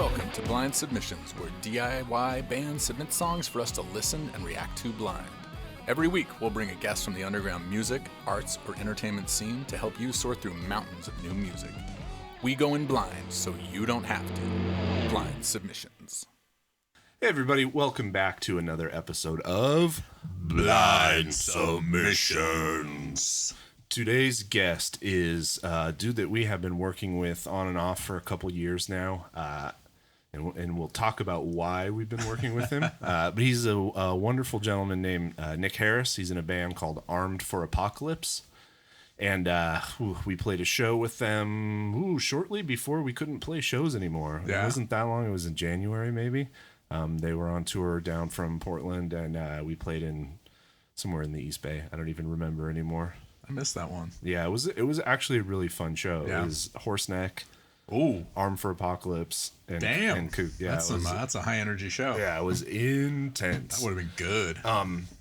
Welcome to Blynd Submyshynz, where DIY bands submit songs for us to listen and react to blind. Every week, we'll bring a guest from the underground music, arts, or entertainment scene to help you sort through mountains of new music. We go in blind, so you don't have to. Blynd Submyshynz. Hey everybody, welcome back to another episode of Blynd Submyshynz. Today's guest is a dude that we have been working with on and off for a couple years now, and we'll talk about why we've been working with him. But he's a wonderful gentleman named Nick Harris. He's in a band called Armed for Apocalypse, and we played a show with them shortly before we couldn't play shows anymore. Yeah. It wasn't that long. It was in January, maybe. They were on tour down from Portland, and we played in somewhere in the East Bay. I don't even remember anymore. I missed that one. Yeah, it was actually a really fun show. Yeah. It was Horseneck, Ooh, Armed for Apocalypse, and damn. and Kook. Yeah, That's a high energy show. yeah, it was intense. That would have been good.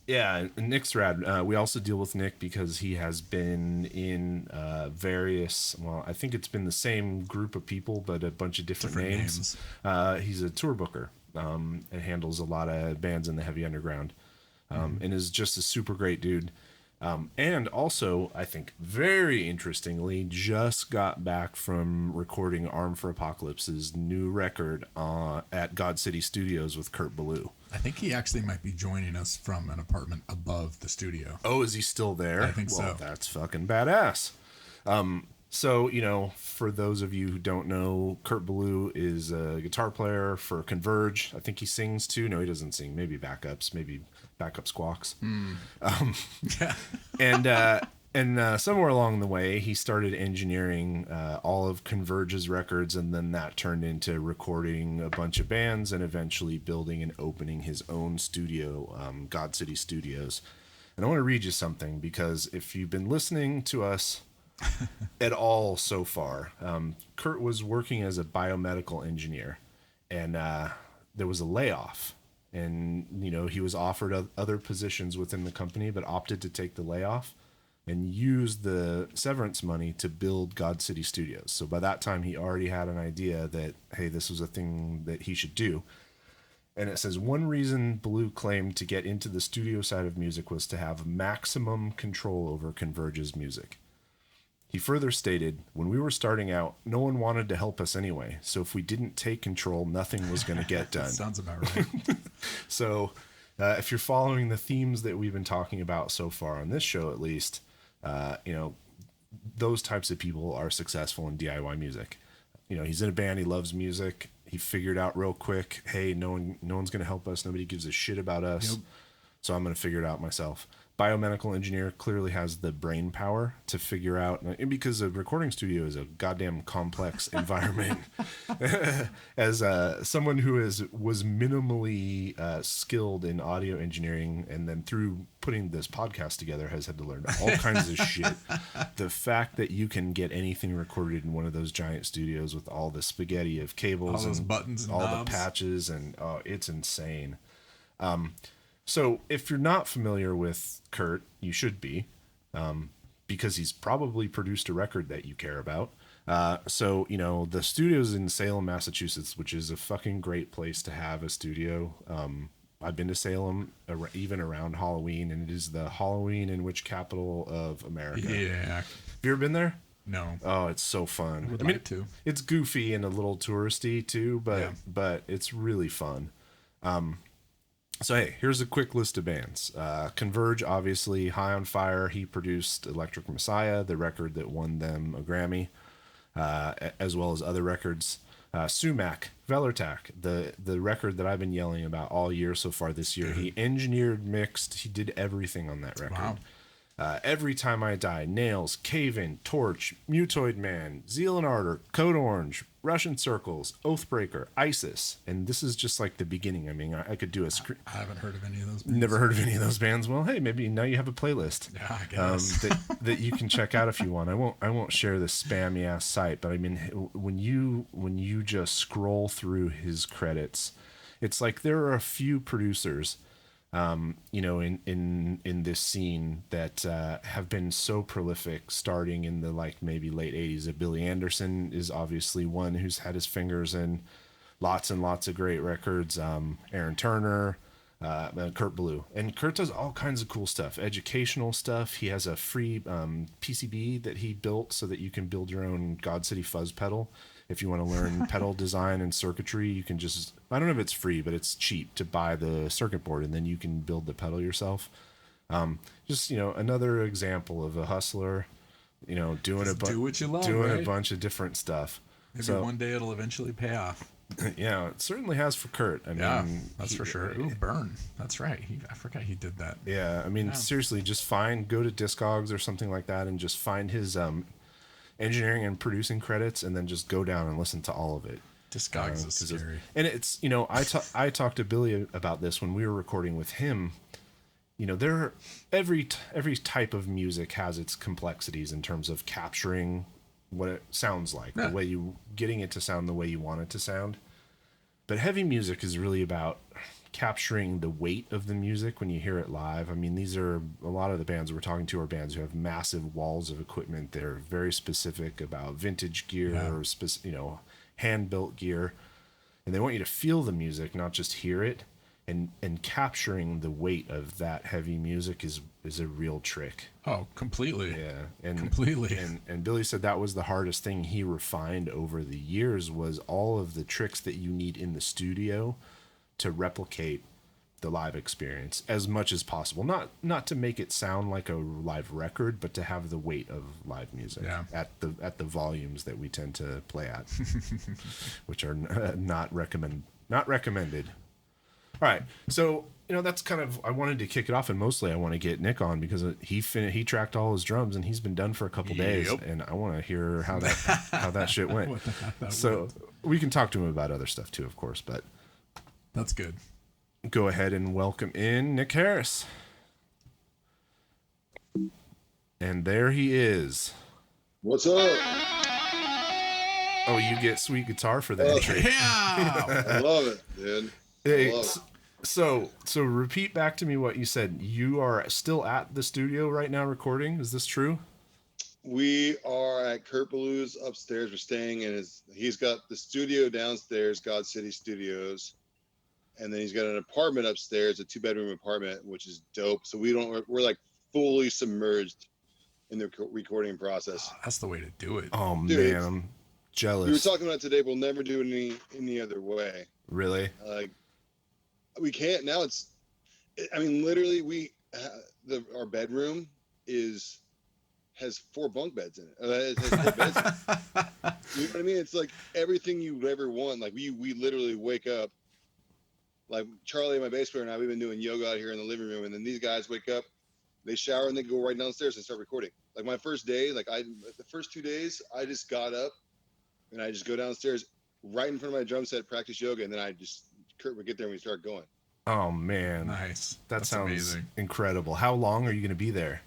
Yeah, Nick's rad. We also deal with Nick because he has been in various. Well, I think it's been the same group of people, but a bunch of different names. He's a tour booker and handles a lot of bands in the heavy underground, and is just a super great dude. And also, I think very interestingly, just got back from recording Armed for Apocalypse's new record at GodCity Studios with Kurt Ballou. I think he actually might be joining us from an apartment above the studio. Oh, is he still there? I think so. That's fucking badass. So, for those of you who don't know, Kurt Ballou is a guitar player for Converge. I think he sings too. No, he doesn't sing. Maybe backups, maybe backup squawks. Yeah. And somewhere along the way, he started engineering all of Converge's records, and then that turned into recording a bunch of bands and eventually building and opening his own studio, GodCity Studios. And I want to read you something, because if you've been listening to us at all so far, Kurt was working as a biomedical engineer, and there was a layoff. And, he was offered other positions within the company, but opted to take the layoff and use the severance money to build GodCity Studios. So by that time, he already had an idea that, hey, this was a thing that he should do. And it says, one reason Ballou claimed to get into the studio side of music was to have maximum control over Converge's music. He further stated, when we were starting out, no one wanted to help us anyway. So if we didn't take control, nothing was going to get done. Sounds about right. So if you're following the themes that we've been talking about so far on this show, at least, those types of people are successful in DIY music. He's in a band. He loves music. He figured out real quick, hey, no one's going to help us. Nobody gives a shit about us. Yep. So I'm going to figure it out myself. Biomedical engineer clearly has the brain power to figure out, and because a recording studio is a goddamn complex environment. As someone who was minimally skilled in audio engineering, and then through putting this podcast together has had to learn all kinds of shit. The fact that you can get anything recorded in one of those giant studios with all the spaghetti of cables, all those buttons and all knobs. The patches, and it's insane. So if you're not familiar with Kurt, you should be, because he's probably produced a record that you care about. So the studio's in Salem, Massachusetts, which is a fucking great place to have a studio. I've been to Salem even around Halloween, and it is the Halloween and witch capital of America. Yeah. Have you ever been there? No. Oh, it's so fun. I would like to. It's goofy and a little touristy too, but it's really fun. So, hey, here's a quick list of bands. Converge, obviously, High on Fire. He produced Electric Messiah, the record that won them a Grammy, as well as other records. Sumac, Velertak, the record that I've been yelling about all year so far this year. He engineered, mixed, he did everything on that record. Wow. Every Time I Die, Nails, Cave In, Torch, Mutoid Man, Zeal and Ardor, Code Orange, Russian Circles, Oathbreaker, ISIS. And this is just like the beginning. I mean, I could do a screen. I haven't heard of any of those bands. Never heard of any of those bands. Well, hey, maybe now you have a playlist. Yeah, I guess. that you can check out if you want. I won't share this spammy ass site, but I mean, when you just scroll through his credits, it's like there are a few producers in this scene that have been so prolific, starting in the maybe late 80s. Billy Anderson is obviously one who's had his fingers in lots and lots of great records. Aaron Turner, and Kurt Ballou. And Kurt does all kinds of cool stuff, educational stuff. He has a free PCB that he built so that you can build your own GodCity fuzz pedal. If you want to learn pedal design and circuitry, you can just, I don't know if it's free, but it's cheap to buy the circuit board and then you can build the pedal yourself. Just, another example of a hustler, doing do what you love, doing right? a bunch of different stuff. Maybe one day it'll eventually pay off. Yeah, it certainly has for Kurt. I mean, that's for sure. Ooh, Burn. That's right. I forgot he did that. Yeah, I mean, seriously, just go to Discogs or something like that and just find his engineering and producing credits and then just go down and listen to all of it. Discogs is scary. And it's, I talked to Billy about this when we were recording with him. Every type of music has its complexities in terms of capturing what it sounds like, the way getting it to sound the way you want it to sound. But heavy music is really about capturing the weight of the music when you hear it live. I mean, a lot of the bands we're talking to are bands who have massive walls of equipment. They're very specific about vintage gear or hand-built gear. And they want you to feel the music, not just hear it. And capturing the weight of that heavy music is a real trick. Oh, completely. Yeah, and completely. And Billy said that was the hardest thing he refined over the years was all of the tricks that you need in the studio to replicate the live experience as much as possible. Not to make it sound like a live record, but to have the weight of live music at the volumes that we tend to play at, which are not recommended. All right, so that's kind of, I wanted to kick it off, and mostly I want to get Nick on because he tracked all his drums and he's been done for a couple days, and I want to hear how that shit went. So we can talk to him about other stuff too, of course, but that's good. Go ahead and welcome in Nick Harris, and there he is. What's up? Oh, you get sweet guitar for that entry. Yeah, I love it, dude. Hey, so repeat back to me what you said. You are still at the studio right now recording. Is this true? We are at Kurt Ballou's upstairs. We're staying in he's got the studio downstairs, GodCity Studios. And then he's got an apartment upstairs, a 2-bedroom apartment, which is dope. So we're like fully submerged in the recording process. That's the way to do it. Oh, dude, man, I'm jealous. We were talking about it today. We'll never do it any other way. Really? We can't now. Literally, our bedroom has 4 bunk beds in it. It has 4 beds. You know what I mean? It's like everything you ever want. Like we literally wake up. Like Charlie, my bass player, and I, we've been doing yoga out here in the living room, and then these guys wake up, they shower, and they go right downstairs and start recording. Like my first day, the first 2 days, I just got up, and I just go downstairs right in front of my drum set, practice yoga, and then Kurt would get there and we start going. Oh man, nice. That sounds amazing. Incredible. How long are you going to be there?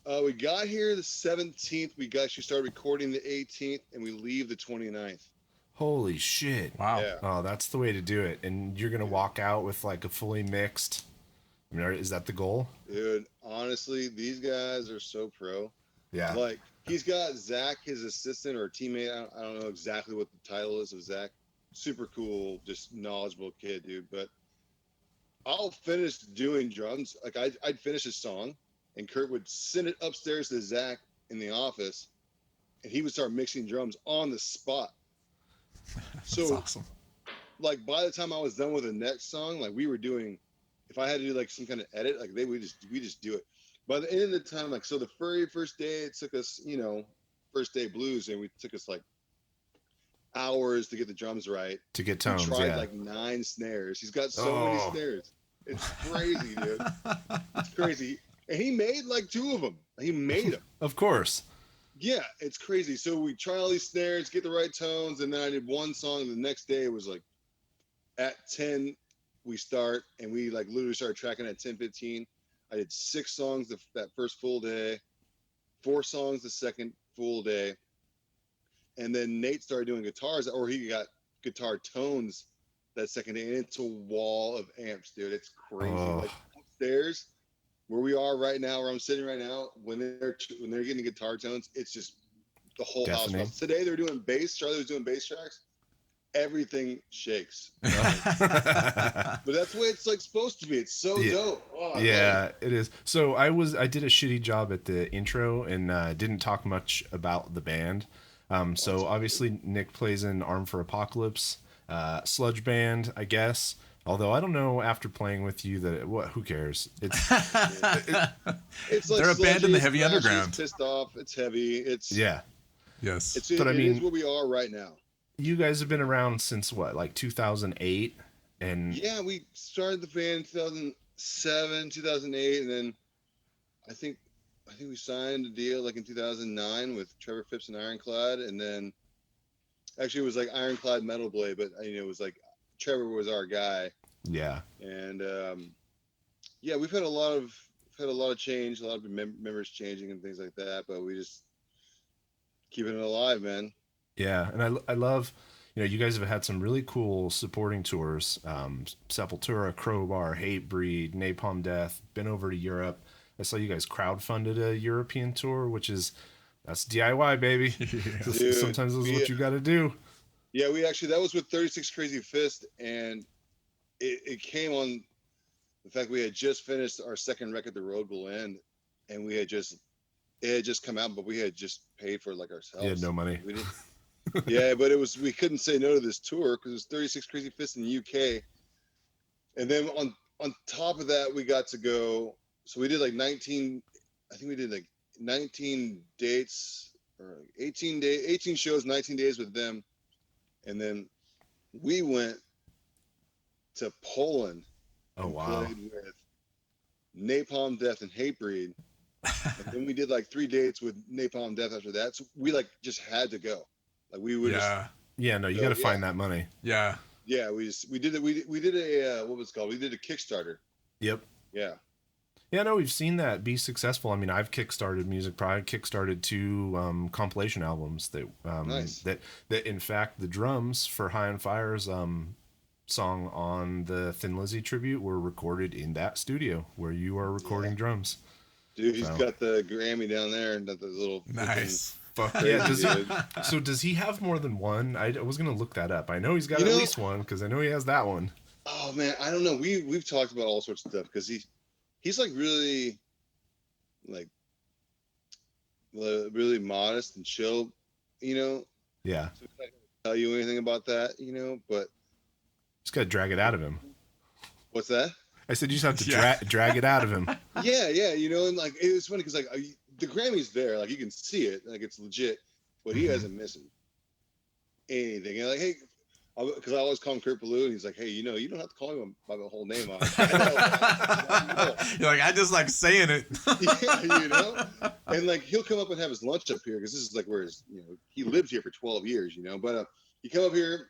We got here the 17th. We actually started recording the 18th, and we leave the 29th. Holy shit! Wow. Yeah. Oh, that's the way to do it. And you're going to walk out with like a fully mixed. I mean, is that the goal? Dude, honestly, these guys are so pro. Yeah. Like he's got Zach, his assistant or teammate. I don't know exactly what the title is of Zach. Super cool, just knowledgeable kid, dude. But I'll finish doing drums. Like I'd finish a song, and Kurt would send it upstairs to Zach in the office, and he would start mixing drums on the spot. That's awesome. Like by the time I was done with the next song, like we were doing, if I had to do like some kind of edit, like we just do it. By the end of the time, like so the very first day, it took us, first day blues, and we took us like hours to get the drums right. To get tones, we tried like 9 snares. He's got so many snares. It's crazy, dude. It's crazy. And he made like 2 of them. He made them. Of course. Yeah, it's crazy. So we try all these snares, get the right tones, and then I did one song. And the next day it was like at 10 we start, and we like literally started tracking at 10:15. I did 6 songs that first full day, 4 songs the second full day, and then Nate started doing guitars, or he got guitar tones that second day, and it's a wall of amps, dude. It's crazy. Like upstairs, where we are right now, where I'm sitting right now, when they're getting guitar tones, it's just the whole house. Today they're doing bass. Charlie was doing bass tracks. everything shakes. But that's the way it's like supposed to be. It's so dope. Oh, yeah, it is. So I did a shitty job at the intro and didn't talk much about the band. So obviously Nick plays in Arm for Apocalypse, sludge band, I guess. Although I don't know after playing with you who cares? It's it's like they're a band in the heavy thrashy, underground. It's pissed off. It's heavy. It's yeah. Yes. It is where we are right now. You guys have been around since what, like 2008? And yeah, we started the band in 2007, 2008, and then I think we signed a deal like in 2009 with Trevor Phipps and Ironclad, and then actually it was like Ironclad Metal Blade, but it was like Trevor was our guy. Yeah. And yeah, we've had a lot of change, a lot of members changing and things like that, but we just keeping it alive, man. Yeah, and I love, you guys have had some really cool supporting tours. Sepultura, Crowbar, Hatebreed, Napalm Death, been over to Europe. I saw you guys crowdfunded a European tour, that's DIY, baby. Dude, sometimes that's what you got to do. Yeah, that was with 36 Crazy Fist, and it came on the fact we had just finished our second record, The Road Will End, and it had just come out, but we had just paid for it like ourselves. You had no money. We didn't. Yeah, but we couldn't say no to this tour because it was 36 Crazy Fists in the UK. And then on top of that, we got to go. So we did like 19 dates or 18 shows, 19 days with them. And then we went to Poland. Oh, and wow. Played with Napalm Death and Hatebreed. And then we did like 3 dates with Napalm Death after that. So we like just had to go. Like we would you got to find that money. Yeah we did a what was it called, we did a Kickstarter. Yep. Yeah, no, we've seen that be successful. I mean, I've kickstarted music. Probably kickstarted 2 compilation albums that nice. that in fact the drums for High on Fire's song on the Thin Lizzy tribute were recorded in that studio where you are recording drums. Dude, he's got the Grammy down there and the little nice. So does he have more than one? I was gonna look that up. I know he's got at least one because I know he has that one. Oh man, I don't know. We've talked about all sorts of stuff because he's like really modest and chill, Yeah. So I can't tell you anything about that, but just gotta drag it out of him. What's that? I said you just have to drag it out of him. Yeah, and like it was funny because like the Grammy's there, like you can see it, like it's legit, but he hasn't missing anything. And like, hey, because I always call him Kurt Ballou, and he's like, hey, you don't have to call him by the whole name. You're like, I just like saying it. Yeah, and like he'll come up and have his lunch up here because this is like where he lived here for 12 years, But he come up here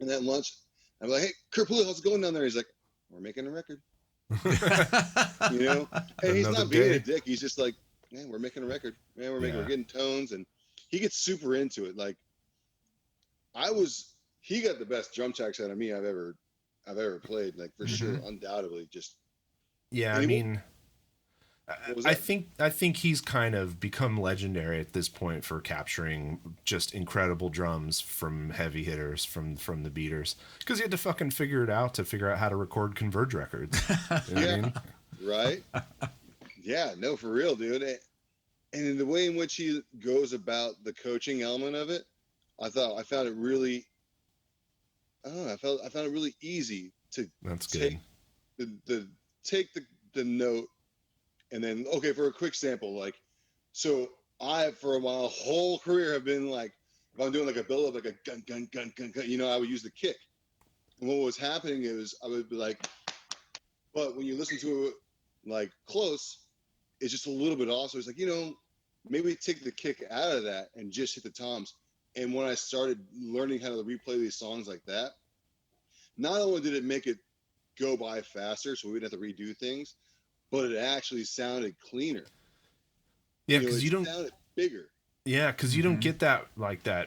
and that lunch, I'm like, hey, Kurt Ballou, how's it going down there? He's like, we're making a record. And he's not being a dick. He's just like, man, we're making a record. Man, we're getting tones, and he gets super into it. Like, he got the best drum tracks out of me I've ever played. Like for sure, undoubtedly. Just I mean, I think he's kind of become legendary at this point for capturing just incredible drums from heavy hitters from the beaters because he had to fucking figure out how to record Converge records. You know what I mean? Right? Yeah, no, for real, dude. And in the way in which he goes about the coaching element of it, I found it really. I don't know. I found it really easy to take the note. And then, okay, for a quick sample, like, so I, for my whole career, have been like, if I'm doing like a build up, like a gun, gun, gun, gun, gun, I would use the kick. And what was happening is I would be like, but when you listen to it like close, it's just a little bit off. So it's like, maybe take the kick out of that and just hit the toms. And when I started learning how to replay these songs like that, not only did it make it go by faster, so we didn't have to redo things, but it actually sounded cleaner. Yeah, because you don't sounded bigger. Yeah, because you don't get that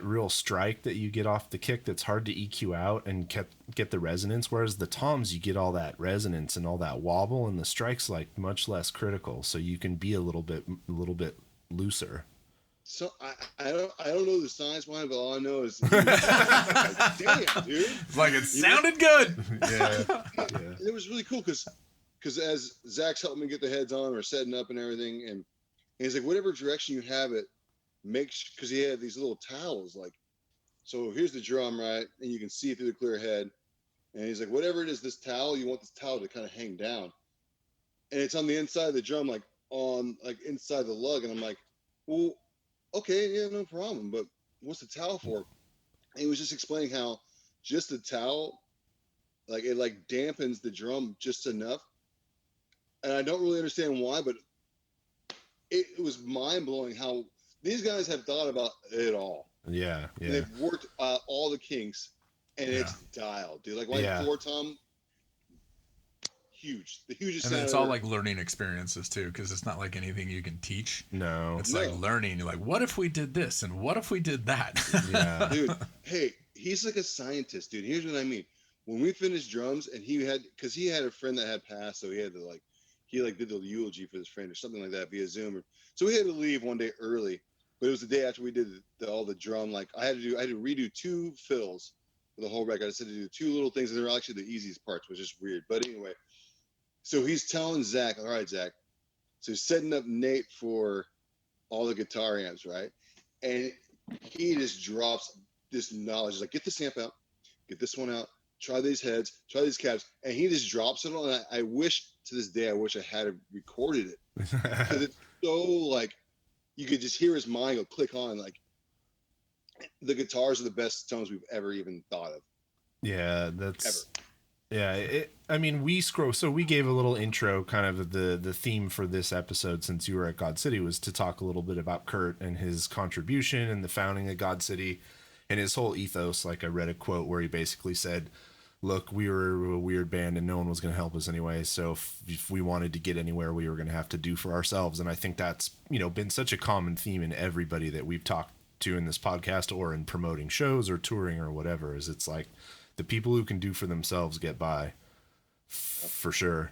real strike that you get off the kick that's hard to EQ out and get the resonance. Whereas the toms, you get all that resonance and all that wobble, and the strike's like much less critical, so you can be a little bit looser. So I don't know the science behind it, but all I know is like, damn, dude. Like it sounded good. Yeah. And it was really cool because as Zach's helping me get the heads on or setting up and everything, and he's like, whatever direction you have it, because he had these little towels, like, so here's the drum, right? And you can see through the clear head. And he's like, whatever it is, this towel, you want this towel to kind of hang down. And it's on the inside of the drum, like inside the lug. And I'm like, well, okay, yeah, no problem. But what's the towel for? And he was just explaining how just the towel, like it like dampens the drum just enough. And I don't really understand why, but it was mind blowing how these guys have thought about it all. Yeah. And they've worked all the kinks, and it's dialed, dude. Like floor tom, huge, the hugest. And it's all like learning experiences too, because it's not like anything you can teach. No, it's like learning. You're like, what if we did this, and what if we did that? Yeah, dude. Hey, he's like a scientist, dude. Here's what I mean. When we finished drums, and he had a friend that had passed, so he had to he did the eulogy for his friend or something like that via Zoom. So we had to leave one day early. But it was the day after we did all the drum. Like I had to redo 2 fills for the whole record. I just had to do 2 little things, and they were actually the easiest parts, which is weird. But anyway, so he's telling Zach, all right, Zach. So he's setting up Nate for all the guitar amps, right? And he just drops this knowledge. He's like, get this amp out, get this one out, try these heads, try these cabs. And he just drops it on. And I wish to this day, I had recorded it. Because it's so like, you could just hear his mind go click on. Like the guitars are the best tones we've ever even thought of. Yeah, I mean, we gave a little intro, kind of the theme for this episode, since you were at GodCity, was to talk a little bit about Kurt and his contribution and the founding of GodCity and his whole ethos. Like I read a quote where he basically said, look, we were a weird band and no one was going to help us anyway. So if we wanted to get anywhere, we were going to have to do for ourselves. And I think that's, been such a common theme in everybody that we've talked to in this podcast or in promoting shows or touring or whatever, is it's like the people who can do for themselves get by for sure.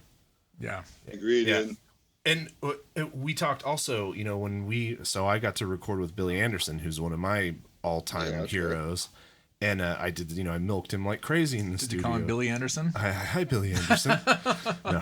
Yeah. Agreed. Yeah. And we talked also, I got to record with Billy Anderson, who's one of my all-time heroes. Right. And I did, I milked him like crazy in the studio. Did you call him Billy Anderson? Hi, Billy Anderson. No,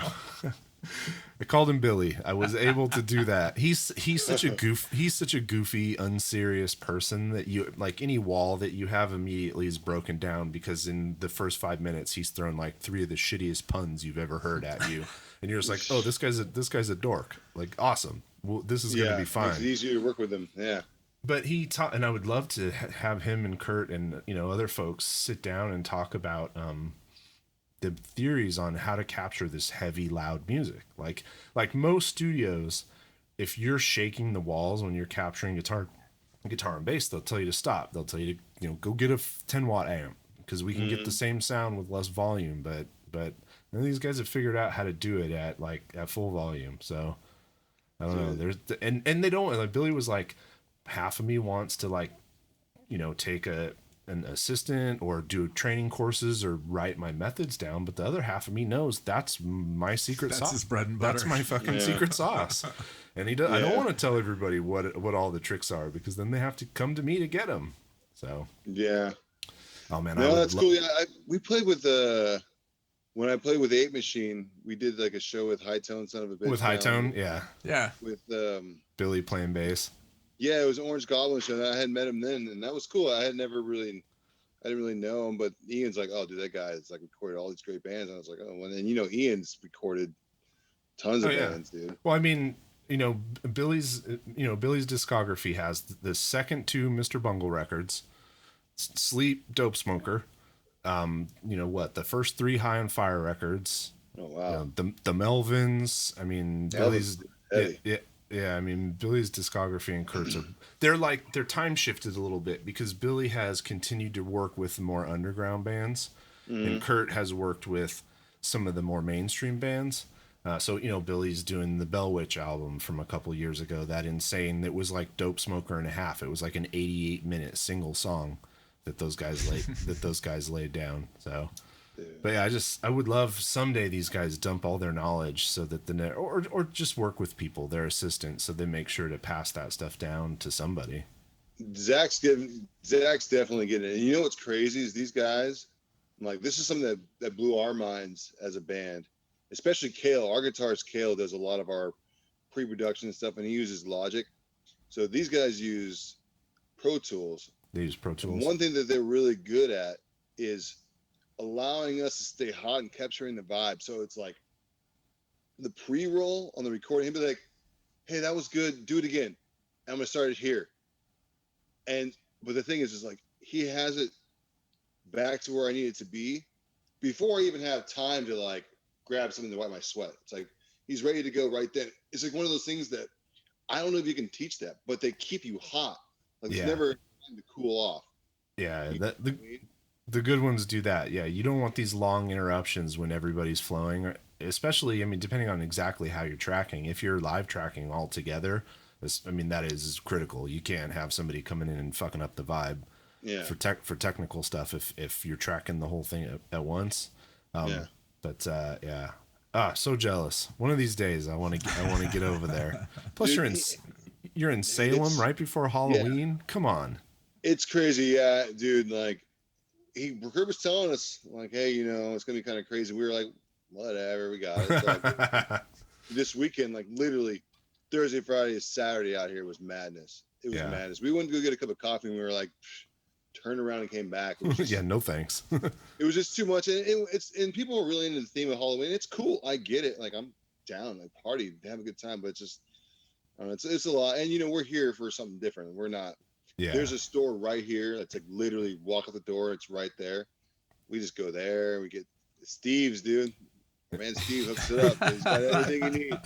I called him Billy. I was able to do that. He's such a goofy, unserious person that you like any wall that you have immediately is broken down because in the first 5 minutes he's thrown like 3 of the shittiest puns you've ever heard at you, and you're just like, oh, this guy's a dork. Like, awesome. Well, this is gonna be fine. It's easier to work with him. Yeah. But he taught, and I would love to have him and Kurt and other folks sit down and talk about the theories on how to capture this heavy, loud music. Like most studios, if you're shaking the walls when you're capturing guitar and bass, they'll tell you to stop. They'll tell you to go get a 10-watt amp because we can get the same sound with less volume. But none of these guys have figured out how to do it at full volume. So I don't know. And they don't. Like Billy was like, half of me wants to take an assistant or do training courses or write my methods down, but the other half of me knows that's my secret sauce. That's his bread and butter. That's my fucking secret sauce. And he does. I don't want to tell everybody what all the tricks are because then they have to come to me to get them. So oh man, no, that's cool. Yeah, we played with when I played with the 8 Machine, we did like a show with High Tone, Son of a Bitch. With High Tone, yeah. With Billy playing bass. Yeah, it was Orange Goblin show. I hadn't met him then, and that was cool. I didn't really know him, but Ian's like, oh, dude, that guy has recorded all these great bands. And I was like, oh, and then Ian's recorded tons of bands, dude. Well, I mean, Billy's discography has the second 2 Mr. Bungle records, Sleep, Dope Smoker, the first 3 High on Fire records. Oh wow. The Melvins. I mean, Billy's. Yeah, I mean, Billy's discography and Kurt's they're time shifted a little bit because Billy has continued to work with more underground bands, and Kurt has worked with some of the more mainstream bands. So Billy's doing the Bell Witch album from a couple years ago. That insane. That was like Dope Smoker and a half. It was like an 88-minute single song that those guys laid down. So But yeah, I would love someday these guys dump all their knowledge so that or just work with people, their assistants, so they make sure to pass that stuff down to somebody. Zach's definitely getting it. And you know what's crazy is these guys, like, this is something that blew our minds as a band, especially Kale. Our guitarist Kale does a lot of our pre-production stuff, and he uses Logic. So these guys use Pro Tools. They use Pro Tools. And one thing that they're really good at is allowing us to stay hot and capturing the vibe. So it's like the pre-roll on the recording, he'd be like, hey, that was good, do it again. I'm gonna start it here. But the thing is like, he has it back to where I need it to be before I even have time to like grab something to wipe my sweat. It's like he's ready to go right then. It's like one of those things that I don't know if you can teach that, but they keep you hot. Like, it's never time to cool off. Yeah, the good ones do that. Yeah, you don't want these long interruptions when everybody's flowing, especially, I mean, depending on exactly how you're tracking. If you're live tracking all together, that is critical. You can't have somebody coming in and fucking up the vibe. Yeah. For technical stuff, if you're tracking the whole thing at once. But yeah. So jealous. One of these days, I want to get over there. Plus, Dude, you're in Salem right before Halloween. Yeah. Come on. It's crazy, yeah, dude. Like, Kurt was telling us, like, hey, it's gonna be kind of crazy. We were like, whatever, we got it. So, this weekend, like, literally Thursday, Friday, Saturday out here was madness. It was madness. We went to go get a cup of coffee, and we were like, turned around and came back. It was just, no thanks. It was just too much, and people were really into the theme of Halloween. It's cool, I get it. Like, I'm down, like, party, have a good time, but it's just, I don't know, it's a lot. And we're here for something different. We're not. Yeah. There's a store right here that's like literally walk out the door. It's right there. We just go there. We get Steve's, dude. Man, Steve hooks it up. He's got everything you need.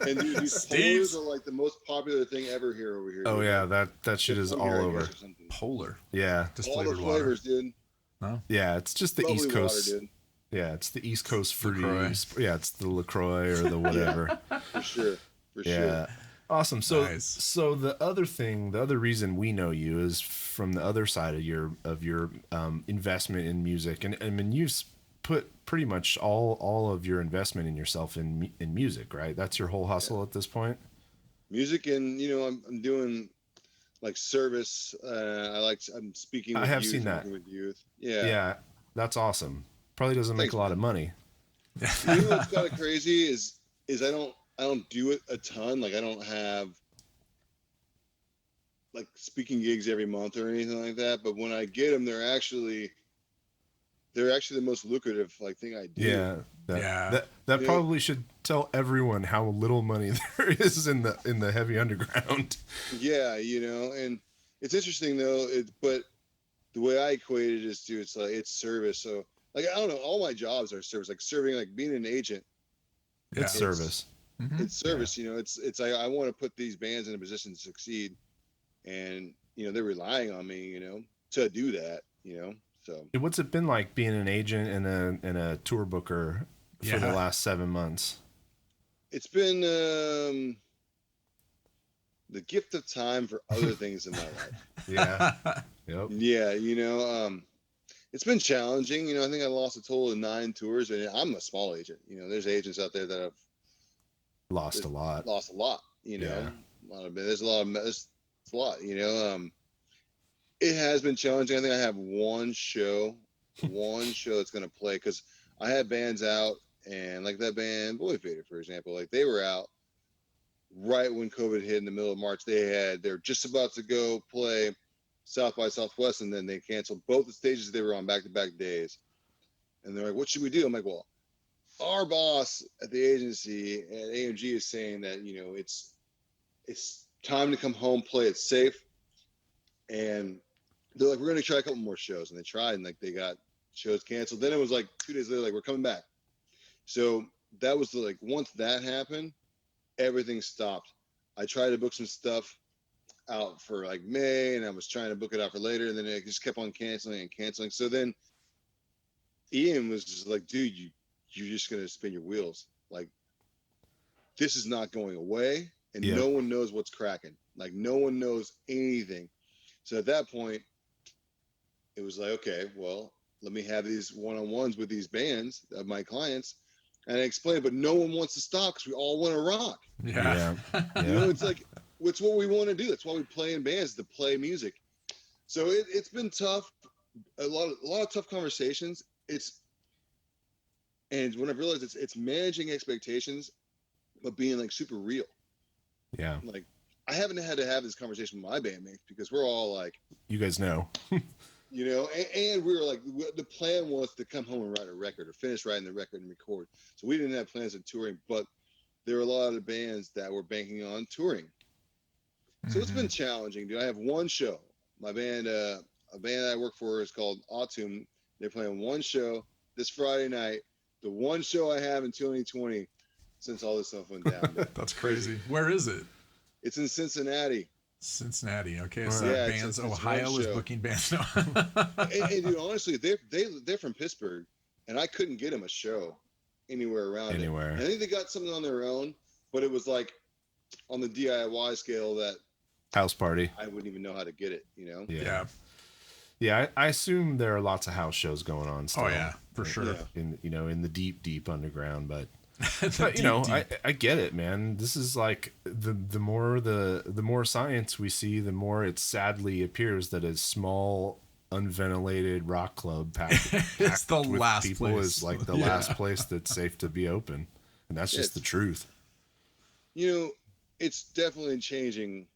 And dude, these polars are like the most popular thing ever here over here. Oh dude. Yeah, that shit is all over. Polar. Yeah. Just all the flavors, water. Dude. Oh. Yeah, it's just the lovely East Coast. Water, dude. Yeah, it's the East Coast fruity. Yeah, it's the LaCroix or the whatever. For sure. Yeah. Awesome. So, nice. So the other reason we know you is from the other side of your investment in music, and I mean, you've put pretty much all of your investment in yourself in music, right? That's your whole hustle at this point. Music, and I'm doing like service. I'm speaking. With I have youth, seen that with youth. Yeah. Yeah, that's awesome. Probably doesn't make a lot of money. You know what's kind of crazy is I don't do it a ton. Like, I don't have like speaking gigs every month or anything like that. But when I get them, they're actually the most lucrative like thing I do. Yeah. That probably should tell everyone how little money there is in the heavy underground. Yeah, and it's interesting though. But the way I equate it is to it's service. So like, I don't know, all my jobs are service. Like serving, like being an agent. It's service. Mm-hmm. It's service, it's I want to put these bands in a position to succeed, and they're relying on me, to do that, so. What's it been like being an agent and a tour booker for the last 7 months? It's been the gift of time for other things in my life. Yeah. Yep. Yeah, it's been challenging. I think I lost a total of 9 tours, and I'm a small agent. There's agents out there that have lost a lot. Yeah. There's a lot. It has been challenging. I think I have one show that's going to play, because I had bands out, and like that band Boy Fader, for example, like they were out right when COVID hit in the middle of March. They're just about to go play South by Southwest, and then they canceled both the stages they were on back-to-back days. And they're like, what should we do? I'm like, well, our boss at the agency at AMG is saying that, it's time to come home, play it safe. And they're like, we're going to try a couple more shows. And they tried, and like they got shows canceled. Then it was like 2 days later, like, we're coming back. So that was once that happened, everything stopped. I tried to book some stuff out for like May, and I was trying to book it out for later, and then it just kept on canceling and canceling. So then Ian was just like, dude, you're just going to spin your wheels. Like, this is not going away, and no one knows what's cracking. Like, no one knows anything. So at that point, it was like, okay, well, let me have these one-on-ones with these bands of my clients. And I explain, but no one wants to stop because we all want to rock. Yeah. You know, it's like, it's what we want to do. That's why we play in bands, to play music. So it's been tough. A lot of tough conversations. And when I realized it's managing expectations, but being like super real. Yeah. Like, I haven't had to have this conversation with my bandmates because we're all like, you guys know, you know, and we were like, the plan was to come home and write a record or finish writing the record and record. So we didn't have plans of touring, but there were a lot of bands that were banking on touring. So it's been challenging, dude. I have one show. My band, a band I work for is called Autumn. They're playing one show this Friday night. The one show I have in 2020 since all this stuff went down. That's crazy. Where is it? It's in Cincinnati. Cincinnati. Okay, so Yeah, bands. it's Ohio one is show. booking bands now. and dude, honestly, they're from Pittsburgh, and I couldn't get them a show anywhere around it. Anywhere. I think they got something on their own, but it was like on the DIY scale that house party. I wouldn't even know how to get it. You know? Yeah. Yeah, I assume there are lots of house shows going on still. Oh yeah, for sure. Yeah. In the deep underground, but Deep. I get it, man. This is like the more science we see, the more it sadly appears that a small unventilated rock club packed It's the with last people place. is like the last place that's safe to be open, and that's just the truth. You know, it's definitely changing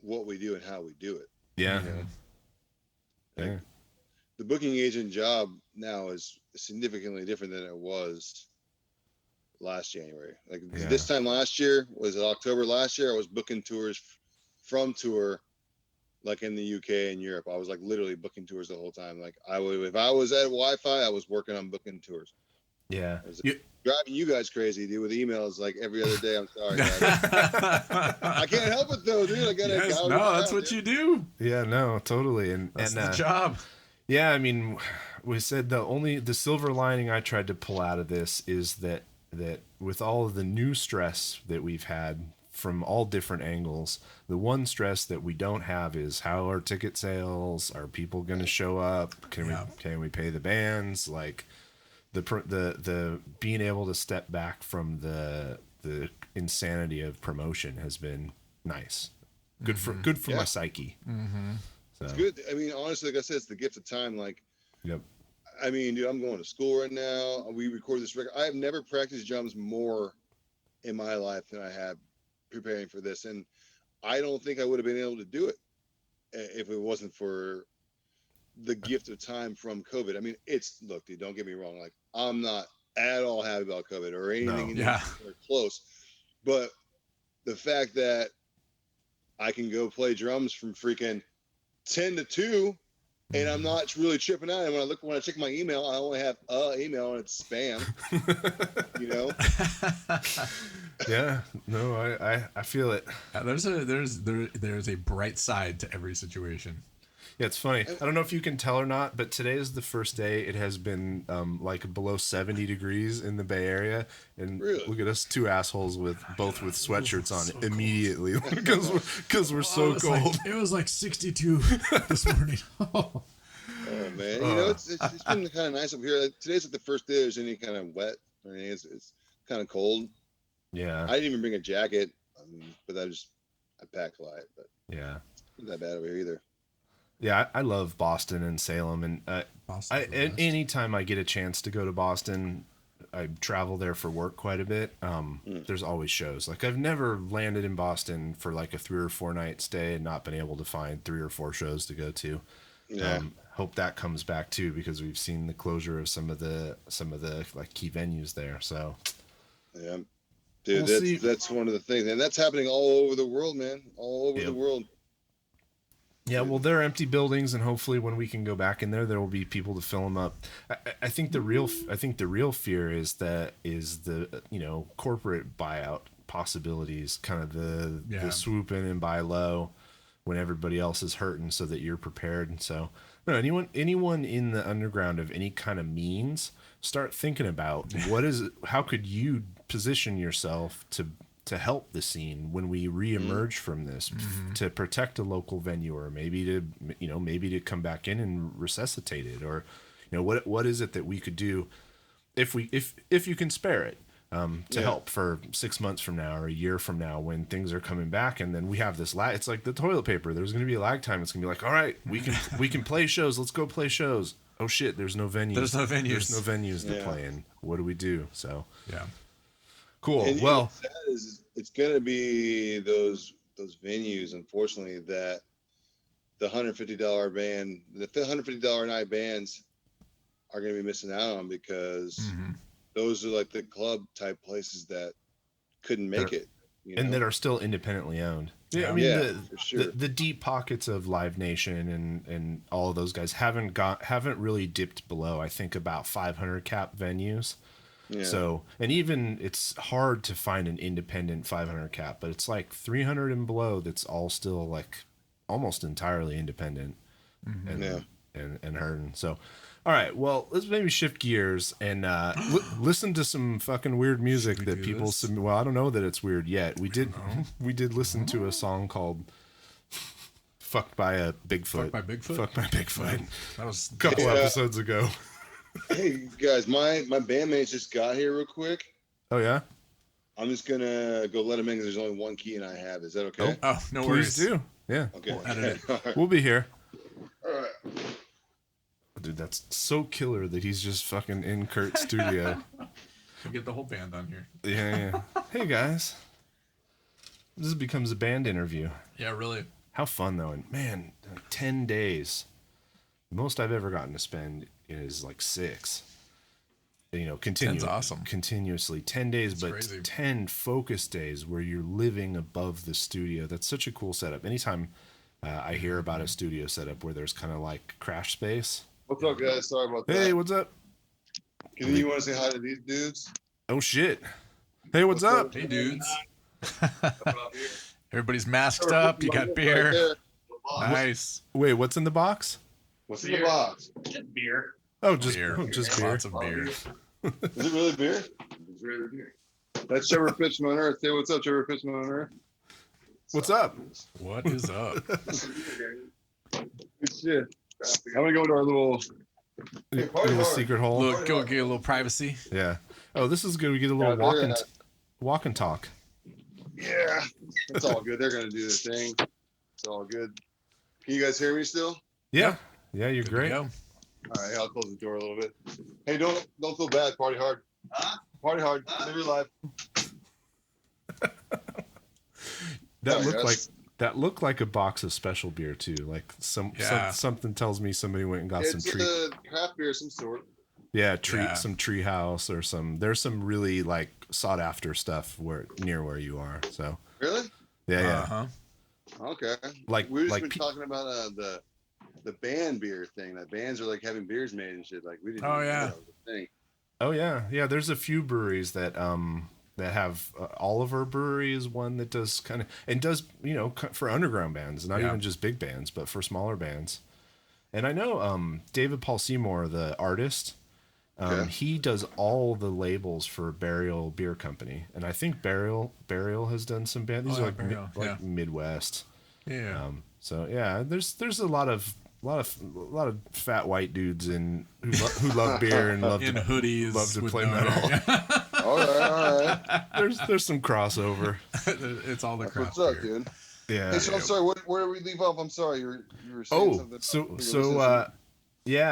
what we do and how we do it. Yeah. You know? Yeah. Like, the booking agent job now is significantly different than it was last January. Like this time last year, was it October last year? I was booking tours from tour, like in the UK and Europe. I was like literally booking tours the whole time. Like if I was at Wi-Fi, I was working on booking tours. Yeah. I was driving you guys crazy, dude, with emails like every other day. I'm sorry, guys. I can't help it though, dude. I gotta. Yes, no, that's what you do. Yeah, no, totally, and the job. Yeah, I mean, we said the silver lining I tried to pull out of this is that with all of the new stress that we've had from all different angles, the one stress that we don't have is how are ticket sales? Are people going to show up? Can we pay the bands? Like the being able to step back from the insanity of promotion has been nice. Good for my psyche. Mm-hmm. So. It's good. I mean, honestly, like I said, it's the gift of time. Like, yep. I mean, dude, I'm going to school right now. We record this record. I have never practiced drums more in my life than I have preparing for this. And I don't think I would have been able to do it if it wasn't for the gift of time from COVID. I mean, look, dude, don't get me wrong. Like, I'm not at all happy about COVID or anything close. But the fact that I can go play drums from freaking 10 to 2 and I'm not really tripping out. And when I check my email, I only have email and it's spam. You know? Yeah. No, I feel it. There's a bright side to every situation. Yeah, it's funny. I don't know if you can tell or not, but today is the first day it has been like below 70 degrees in the Bay Area, and really? Look at us two assholes with sweatshirts on immediately because we're so cold. It was like 62 this morning. Oh man, you know it's been kind of nice up here. Today's like the first day there's any kind of wet. I mean, it's kind of cold. Yeah, I didn't even bring a jacket, but I packed light. But yeah, it's not that bad over here either. Yeah, I love Boston and Salem, and anytime I get a chance to go to Boston, I travel there for work quite a bit. There's always shows. Like I've never landed in Boston for like a 3 or 4 night stay and not been able to find 3 or 4 shows to go to. Yeah. Hope that comes back too, because we've seen the closure of some of the like key venues there. So yeah, dude, that's one of the things, and that's happening all over the world, man. All over the world. Yeah, well, they're empty buildings, and hopefully, when we can go back in there will be people to fill them up. I think the real fear is the corporate buyout possibilities, kind of the swoop in and buy low when everybody else is hurting, so that you're prepared. And so, no, anyone in the underground of any kind of means, start thinking about how could you position yourself to help the scene when we reemerge from this, to protect a local venue, or maybe to come back in and resuscitate it, or what is it that we could do if you can spare it, to help for 6 months from now or a year from now when things are coming back, and then we have this lag. It's like the toilet paper. There's going to be a lag time. It's going to be like, all right, we can play shows. Let's go play shows. Oh shit, there's no venues. There's no venues to play in. What do we do? So cool. And well, it's going to be those venues, unfortunately, that the $150 band, the $150 a night bands are going to be missing out on, because those are like the club type places that couldn't make it, and that are still independently owned. Yeah, I mean, for sure. the deep pockets of Live Nation and all of those guys haven't really dipped below, I think, about 500 cap venues. Yeah. So, and even it's hard to find an independent 500 cap, but it's like 300 and below that's all still like almost entirely independent and hurting. So, all right, well, let's maybe shift gears and listen to some fucking weird music that people submit. Well, I don't know that it's weird yet. We did listen to a song called "Fucked by a Bigfoot." Fucked by Bigfoot. That was a couple episodes ago. Hey guys, my bandmates just got here real quick. Oh yeah. I'm just gonna go let them in because there's only one key and I have. Is that okay? Oh, no worries. Please do. Yeah. Okay. We'll be here. All right. Dude, that's so killer that he's just fucking in Kurt's studio. We get the whole band on here. Yeah. Hey guys, this becomes a band interview. Yeah, really. How fun though, and man, 10 days. The most I've ever gotten to spend is like 6. Continuously 10 days, that's but crazy. 10 focus days where you're living above the studio. That's such a cool setup. Anytime I hear about a studio setup where there's kind of like crash space. What's up, guys? Sorry about that. Hey, what's up? You want to say hi to these dudes? Oh shit! Hey, what's up? Hey, dudes. Everybody's masked up. You got beer. Right, nice. Wait, what's in the box? What's in the box? Just beer. Oh, just beer. Lots of beer. Is it really beer? It's really beer. That's Trevor Phipps on Earth. Say what's up, Trevor Phipps on Earth. What's up? What is up? Good shit. I'm gonna go into our little secret hole. Look, go get a little privacy. Yeah. Oh, this is good. We get a little walk and talk. Yeah, it's all good. They're gonna do their thing. It's all good. Can you guys hear me still? Yeah. Yeah, you're great. All right, I'll close the door a little bit. Hey, don't feel bad. Party hard. Party hard. Live your life. That looked like a box of special beer too. Like something tells me somebody went and got some tree. It's a craft beer of some sort. Yeah, some tree house or there's some really like sought after stuff near where you are. So really? Yeah. Uh-huh. Okay. Like we've just been talking about the band beer thing. That bands are like having beers made and shit. Like we didn't. Oh yeah. Know that was a thing. Oh yeah. There's a few breweries that have Oliver Brewery is one that does for underground bands, not even just big bands, but for smaller bands. And I know David Paul Seymour, the artist, he does all the labels for Burial Beer Company, and I think Burial has done some bands. These are like Midwest. Yeah. So yeah, there's a lot of fat white dudes who love beer and love in hoodies, love to play metal. All right. There's some crossover. It's all the crap. What's up, dude? Yeah. Hey, so I'm sorry. Where did we leave off? I'm sorry. You were saying something.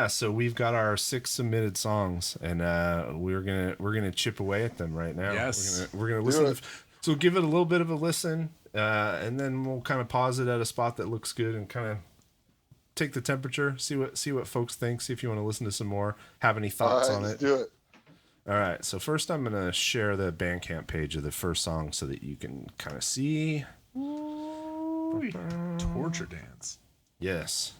So we've got our 6 submitted songs, and we're gonna chip away at them right now. Yes. We're gonna listen. So give it a little bit of a listen, and then we'll kind of pause it at a spot that looks good, and kind of take the temperature, see what folks think, see if you want to listen to some more, have any thoughts on it. Let's do it. All right, so first I'm going to share the Bandcamp page of the first song so that you can kind of see. Torture Dance. Yes.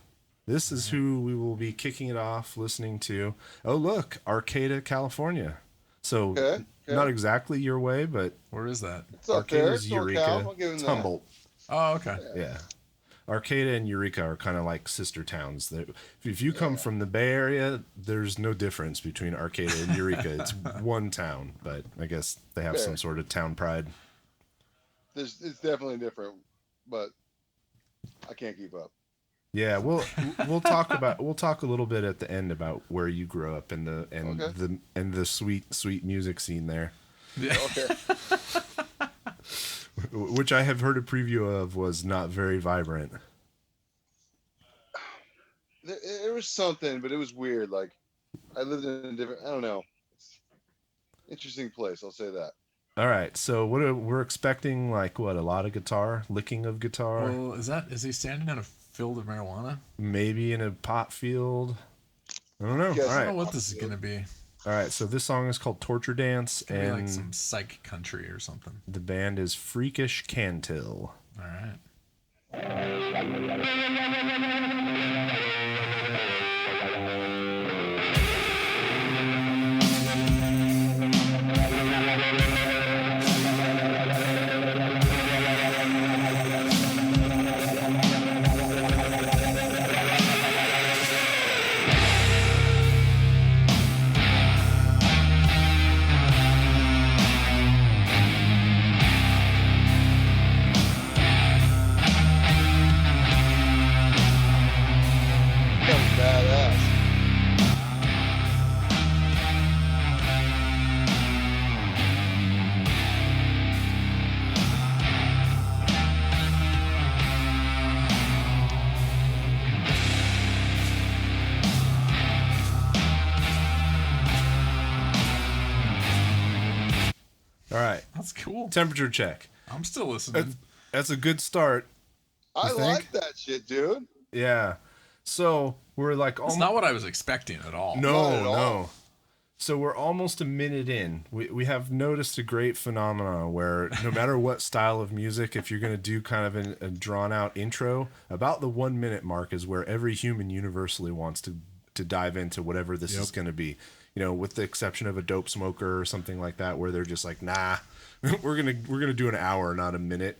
This is who we will be kicking it off listening to. Oh, look, Arcata, California. So not exactly your way, but... Where is that? It's up there. It's Eureka. It's Humboldt. Oh, okay. Yeah. Arcata and Eureka are kind of like sister towns. If you come from the Bay Area, there's no difference between Arcata and Eureka. It's one town, but I guess they have some sort of town pride. It's definitely different, but I can't keep up. Yeah, we'll talk a little bit at the end about where you grew up and the sweet music scene there. Yeah. Okay. Which I have heard a preview of was not very vibrant. There was something, but it was weird. Like, I lived in a different, I don't know. Interesting place, I'll say that. All right, so we're expecting, like, what, a lot of guitar, licking of guitar? Well, is he standing in a field of marijuana? Maybe in a pot field. I don't know. Yes. All I don't right. know what this is gonna be. All right, so this song is called Torture Dance, It's gonna be and like some psych country or something. the band is Freakish Cantil. All right. That was badass. All right, That's cool. temperature check. I'm still listening. That's a good start. I think? like that shit, dude. Yeah. So we're like It's almost not what I was expecting at all. Not at all. no. So we're almost a minute in. We have noticed a great phenomenon where no matter what style of music, if you're going to do kind of a drawn out intro, about the 1 minute mark is where every human universally wants to dive into whatever this is going to be. You know, with the exception of a dope smoker or something like that, where they're just like, nah, we're gonna do an hour, not a minute.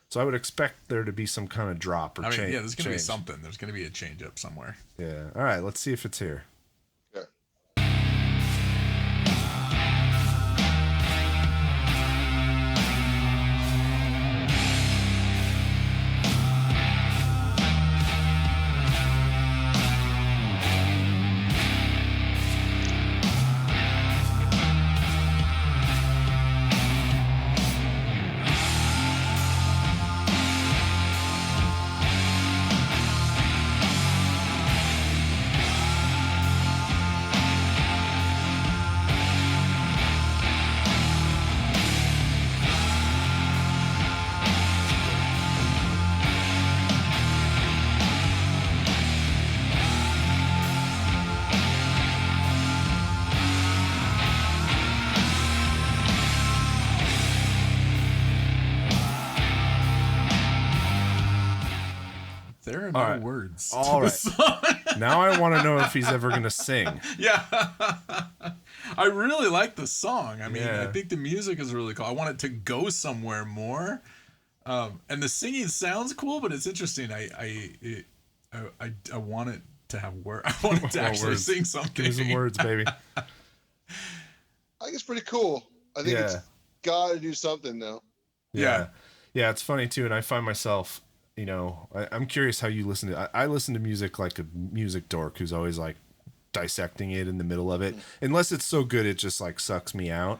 So I would expect there to be some kind of drop or change. Yeah, there's gonna be something. There's gonna be a change up somewhere. Yeah. All right. Let's see if it's here. Okay. There are All no right. words. All to the right. song. Now I want to know if he's ever gonna sing. Yeah. I really like the song. I mean, Yeah. I think the music is really cool. I want it to go somewhere more. And the singing sounds cool, but it's interesting. I want it to have words. I want it to More actually words. sing something. Give me some words, baby. I think it's pretty cool. I think it's Yeah. got to do something though. Yeah. Yeah, it's funny too, and I find myself, you know, I'm curious how you listen to. I listen to music like a music dork who's always like dissecting it in the middle of it, unless it's so good it just like sucks me out.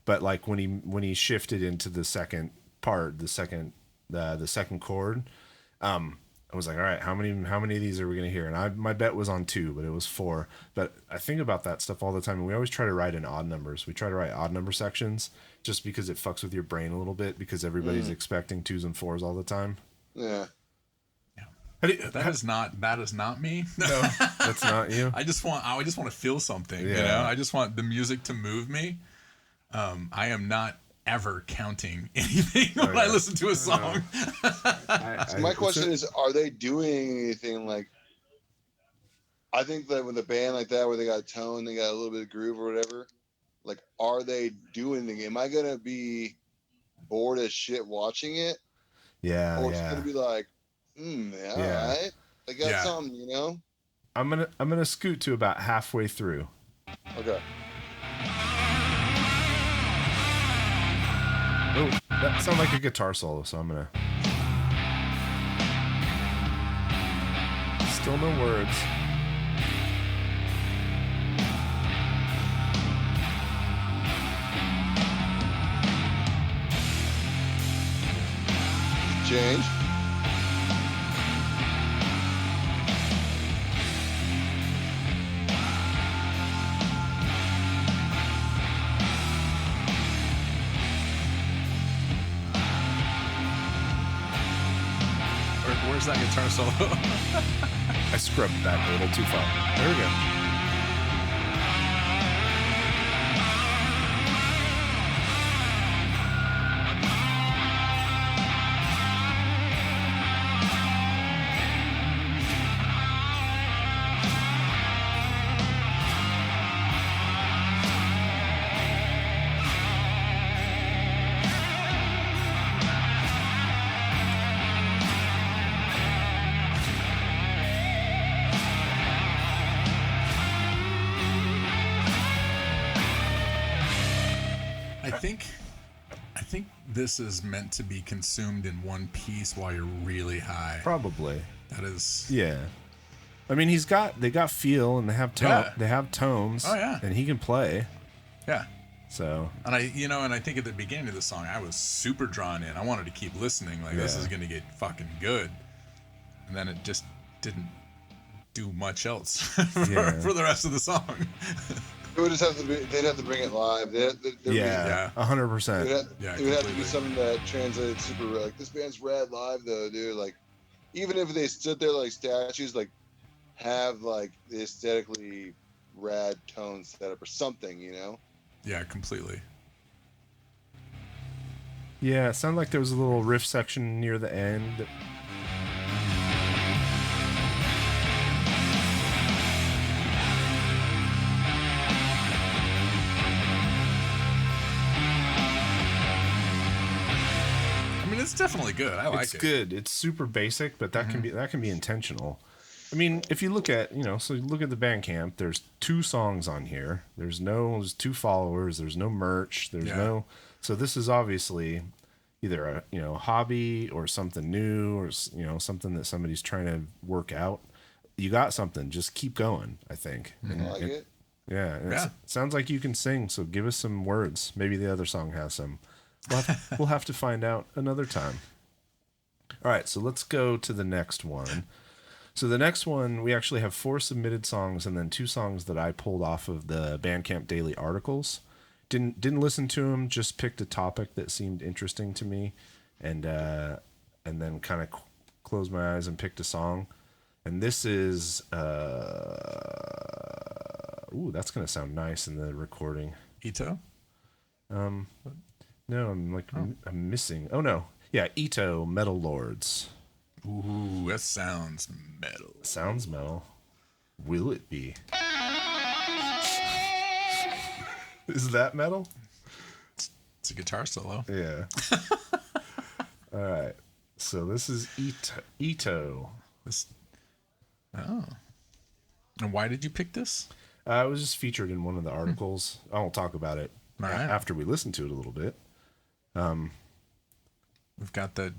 But like when he shifted into the second part, the second chord, I was like, all right, how many of these are we gonna hear? And my bet was on 2, but it was 4. But I think about that stuff all the time, and we always try to write in odd numbers. We try to write odd number sections just because it fucks with your brain a little bit, because everybody's expecting 2s and 4s all the time. Yeah. That is not me. No, that's not you. I just want to feel something. You Yeah. know, I just want the music to move me. I am not ever counting anything when I listen to a song. So my question is, are they doing anything like? I think that with a band like that, where they got a tone, they got a little bit of groove or whatever, like, are they doing anything? Am I gonna be bored as shit watching it, Yeah, or it's yeah. gonna be like, yeah, all Yeah. right, they got Yeah. something, you know? I'm gonna scoot to about halfway through. Okay. Oh, that sounds like a guitar solo, so I'm gonna. Still no words. Change. Where's that guitar solo? I scrubbed back a little too far. There we go. I think this is meant to be consumed in one piece while you're really high. Probably. That is. Yeah. I mean, they got feel and they have they have tones. Oh yeah. And he can play. Yeah. So. And I think at the beginning of the song I was super drawn in. I wanted to keep listening. Like this is gonna get fucking good. And then it just didn't do much else for the rest of the song. It would just have to be. They'd have to bring it live. 100%. It would have to be something that translated super. Like this band's rad live though, dude. Like even if they stood there like statues, like have like the aesthetically rad tone set up or something, you know? Yeah, completely. Yeah, it sounded like there was a little riff section near the end. It's definitely good. I like it. It's good. It's super basic, but that can be intentional. I mean, if you look at, so you look at the Bandcamp, there's 2 songs on here. There's 2 followers, there's no merch, so this is obviously either a hobby or something new or something that somebody's trying to work out. You got something, just keep going, I think. I like it. Yeah, it sounds like you can sing, so give us some words. Maybe the other song has some. We'll have to find out another time. All right, so let's go to the next one. So the next one, we actually have 4 submitted songs and then 2 songs that I pulled off of the Bandcamp daily articles. Didn't listen to them, just picked a topic that seemed interesting to me, and then kind of closed my eyes and picked a song. And this is that's gonna sound nice in the recording. Ito? No, I'm missing. Oh no, yeah, Ito, Metal Lords. Ooh, that sounds metal. Sounds metal. Will it be? Is that metal? It's a guitar solo. Yeah. All right. So this is Ito. Oh. And why did you pick this? It was just featured in one of the articles. I'll talk about it after we listen to it a little bit. We've got the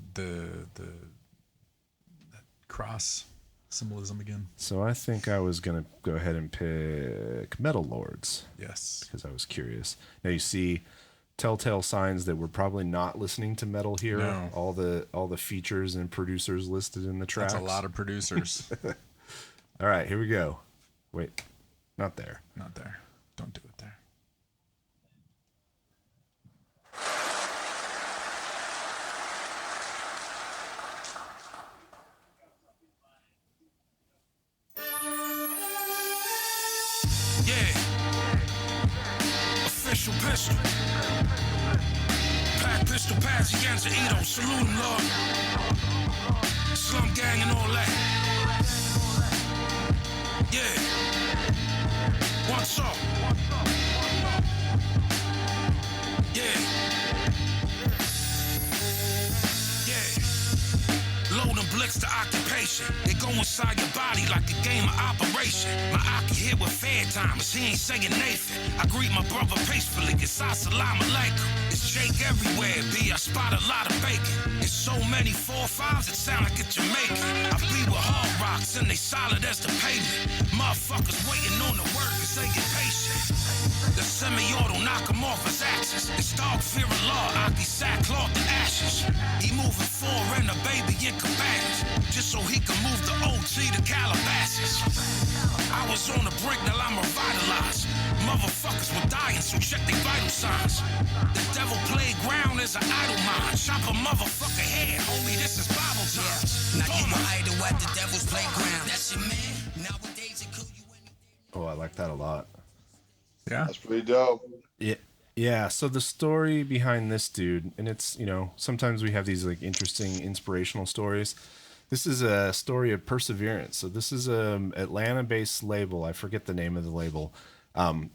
cross symbolism again. So I think I was going to go ahead and pick Metal Lords. Yes. Because I was curious. Now you see telltale signs that we're probably not listening to metal here. No. All the features and producers listed in the tracks. That's a lot of producers. All right, here we go. Wait, not there. Not there. Don't do it there. Official pistol. Pack pistol pads against the Ito. Salute him, Lord. Slum gang and all that. Yeah. What's up? Yeah. Yeah. Load and blitz to occupation. They go inside your body like a game of operation. My Aki here with fair timers, he ain't saying Nathan. I greet my brother peacefully, it's Salam Alaikum. It's Jake everywhere, B, I spot a lot of bacon. It's so many 4-5s, it sound like a Jamaican. I be with hard rocks and they solid as the pavement. Motherfuckers waiting on the word cause they get patient. The semi-auto knock him off his axis. It's dog fear of law, Aki sackcloth to ashes. He moving forward and a baby in combatants, just so he can move the OT to Calabasas. I was on the brink, now I'm revitalized. Motherfuckers were dying, so check their vital signs. The devil playground is an idle mind. Chop a motherfucker head, homie, this is Bible times. Now you were idle at the devil's playground. That's your man. Nowadays it could you anything. Oh, I like that a lot. Yeah. That's pretty dope. Yeah. So the story behind this dude, and it's, you know, sometimes we have these like interesting inspirational stories. This is a story of perseverance. So this is a Atlanta-based label. I forget the name of the label.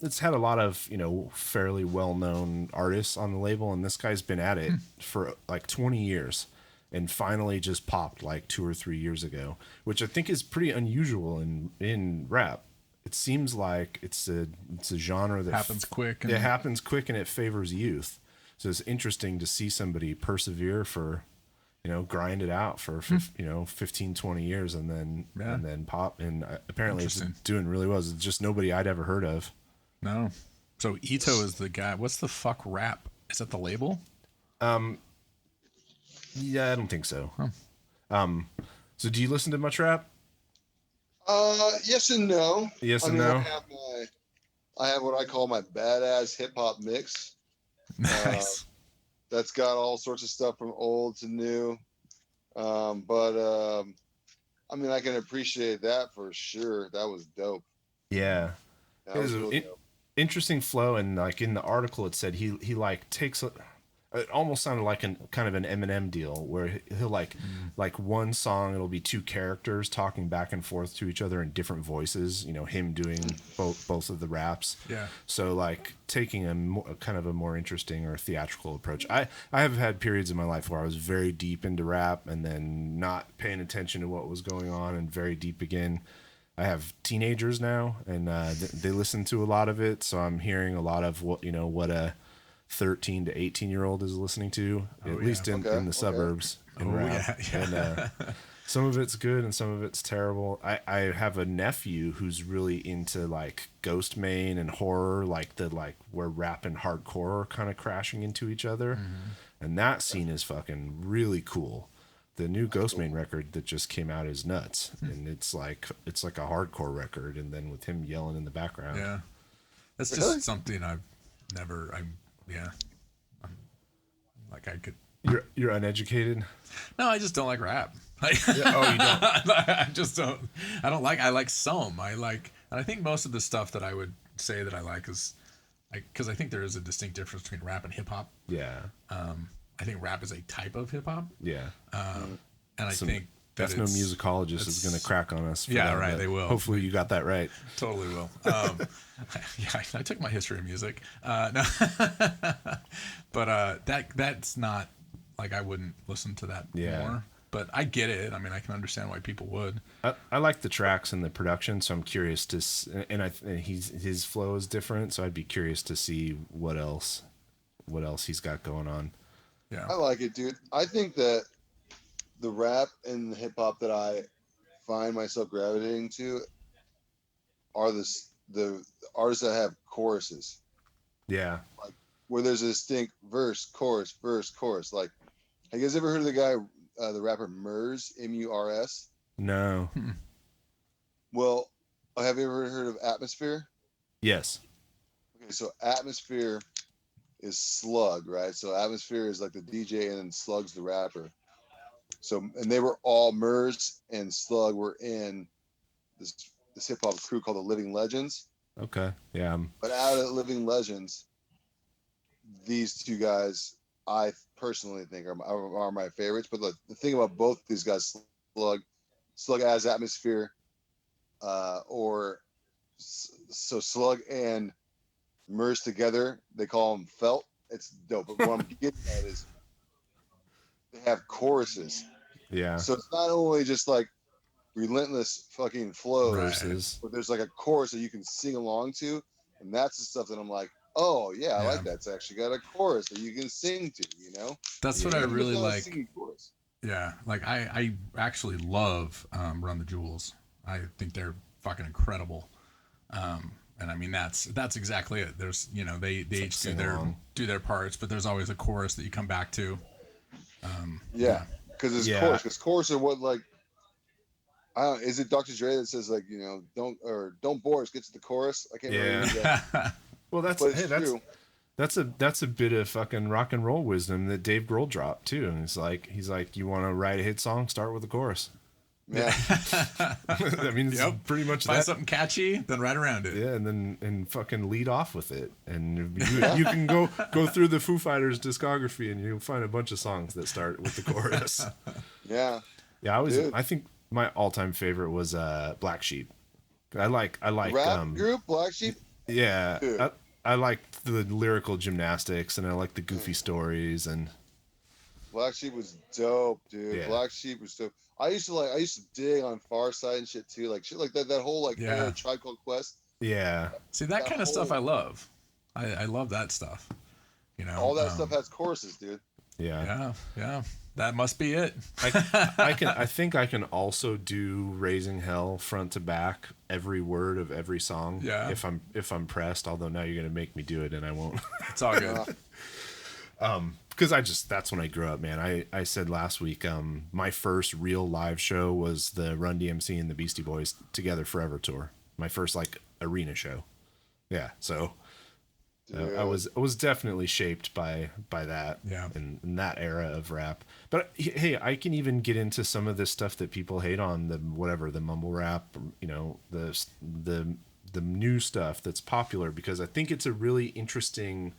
It's had a lot of, you know, fairly well-known artists on the label, and this guy's been at it for like 20 years and finally just popped like 2 or 3 years ago, which I think is pretty unusual in rap. It seems like it's a genre that Happens quick. It happens quick and it favors youth. So it's interesting to see somebody persevere for, you know, grind it out for you know, 15, 20 years and then pop. And apparently it's doing really well. It's just nobody I'd ever heard of. No. So Ito is the guy. What's the fuck rap? Is that the label? Yeah, I don't think so. So do you listen to much rap? Yes and no. Yes and no. I have what I call my badass hip hop mix. Nice. That's got all sorts of stuff from old to new. But I mean, I can appreciate that for sure. That was dope. Yeah. That was really dope. Interesting flow, and like in the article it said he like takes it almost sounded like kind of an Eminem deal where he'll like one song it'll be two characters talking back and forth to each other in different voices, you know, him doing both of the raps. Yeah. So like taking a kind of a more interesting or theatrical approach. I have had periods in my life where I was very deep into rap and then not paying attention to what was going on and very deep again. I have teenagers now and they listen to a lot of it, so I'm hearing a lot of what a 13 to 18-year-old is listening to, at least in the suburbs in rap. And some of it's good and some of it's terrible. I have a nephew who's really into like Ghost Main and horror, like where rap and hardcore are kind of crashing into each other. And that scene is fucking really cool. The new Ghost Main record that just came out is nuts, and it's like a hardcore record, and then with him yelling in the background. Yeah, that's just something I could. You're uneducated. No, I just don't like rap. Oh, you don't? I just don't. I don't like. I like some. And I think most of the stuff that I would say that I like is, because I think there is a distinct difference between rap and hip hop. Yeah. I think rap is a type of hip hop. Yeah. And I think that's no musicologist is going to crack on us. Yeah, right. They will. Hopefully you got that right. Totally will. Yeah, I took my history of music. No. But that's not like I wouldn't listen to that more. But I get it. I mean, I can understand why people would. I like the tracks and the production, so I'm curious to. And his flow is different, so I'd be curious to see what else he's got going on. Yeah, I like it, dude. I think that the rap and the hip hop that I find myself gravitating to are the artists that have choruses. Yeah, like where there's a distinct verse, chorus. Like, have you guys ever heard of the guy, the rapper Murs, M-U-R-S? No. Well, have you ever heard of Atmosphere? Yes. Okay, so Atmosphere is Slug, right? So Atmosphere is like the DJ and then Slug's the rapper. So, and they were all, Murs and Slug were in this hip hop crew called the Living Legends. Okay. Yeah. But out of Living Legends, these two guys, I personally think are my favorites. But the thing about both these guys, Slug as Atmosphere, so Slug and Murs together, they call them Felt. It's dope. But what I'm getting at is they have choruses. Yeah. So it's not only just like relentless fucking flows. Verses. But there's like a chorus that you can sing along to, and that's the stuff that I'm like, oh yeah, I like that. It's actually got a chorus that you can sing to, you know. That's what I really like. Chorus. Yeah, like I actually love Run the Jewels. I think they're fucking incredible. And I mean that's exactly it. There's they each do their parts, but there's always a chorus that you come back to. Because it's chorus. Because chorus are what like. Is it Dr. Dre that says like don't bore us, get to the chorus? I can't remember that. Well, that's a bit of fucking rock and roll wisdom that Dave Grohl dropped too. And he's like, you want to write a hit song, start with a chorus. Yeah. I mean, it's pretty much find something catchy, then write around it. Yeah, and fucking lead off with it, and you can go through the Foo Fighters discography, and you'll find a bunch of songs that start with the chorus. Yeah. I think my all-time favorite was Black Sheep. I like rap group Black Sheep. Yeah, I like the lyrical gymnastics, and I like the goofy stories, and Black Sheep was dope, dude. Yeah. Black Sheep was dope. I used to dig on Far Side and shit too, like shit like that whole like Tribe Called Quest. Yeah. See that kind of stuff I love. I love that stuff. All that stuff has choruses, dude. Yeah. Yeah. That must be it. I think I can also do Raising Hell front to back, every word of every song. Yeah. If I'm pressed, although now you're gonna make me do it and I won't. It's all good. Because that's when I grew up, man. I said last week, my first real live show was the Run DMC and the Beastie Boys Together Forever tour. My first like arena show. Yeah, so I was definitely shaped by that. Yeah, in that era of rap. But hey, I can even get into some of this stuff that people hate on, the mumble rap, the new stuff that's popular, because I think it's a really interesting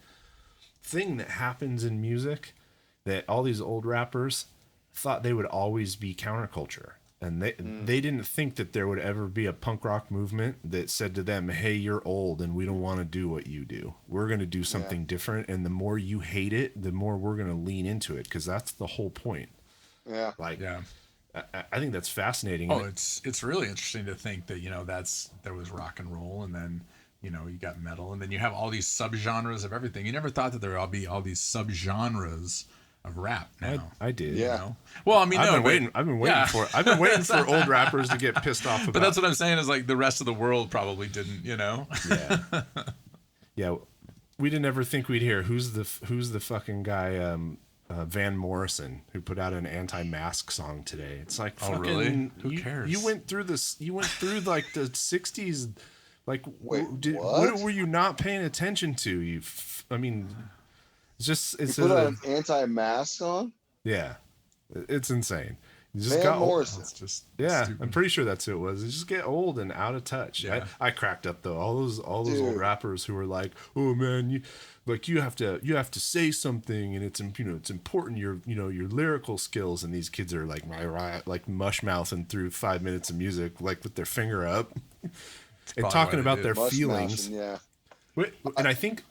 thing that happens in music, that all these old rappers thought they would always be counterculture, and they didn't think that there would ever be a punk rock movement that said to them, hey, you're old and we don't want to do what you do, we're going to do something different, and the more you hate it, the more we're going to lean into it, because that's the whole point. I think that's fascinating. It's really interesting to think that there was rock and roll, and then you got metal, and then you have all these subgenres of everything. You never thought that there would all be all these subgenres of rap now. I did. Yeah. Well, I mean, I've been waiting for old rappers to get pissed off about. But that's what I'm saying is like the rest of the world probably didn't, Yeah. Yeah. We didn't ever think we'd hear who's the fucking guy, Van Morrison, who put out an anti-mask song today. It's like, oh really? Who cares? You went through like the 60s. Like, what were you not paying attention to? I mean, it's put out an anti-mask song. Yeah, it's insane. You just Van Morrison. Stupid. I'm pretty sure that's who it was. You just get old and out of touch. Yeah. I cracked up though. All those old rappers who were like, "Oh man, you have to say something, and it's important your lyrical skills." And these kids are like mush mouthing through 5 minutes of music, like with their finger up. And talking about their feelings. And I think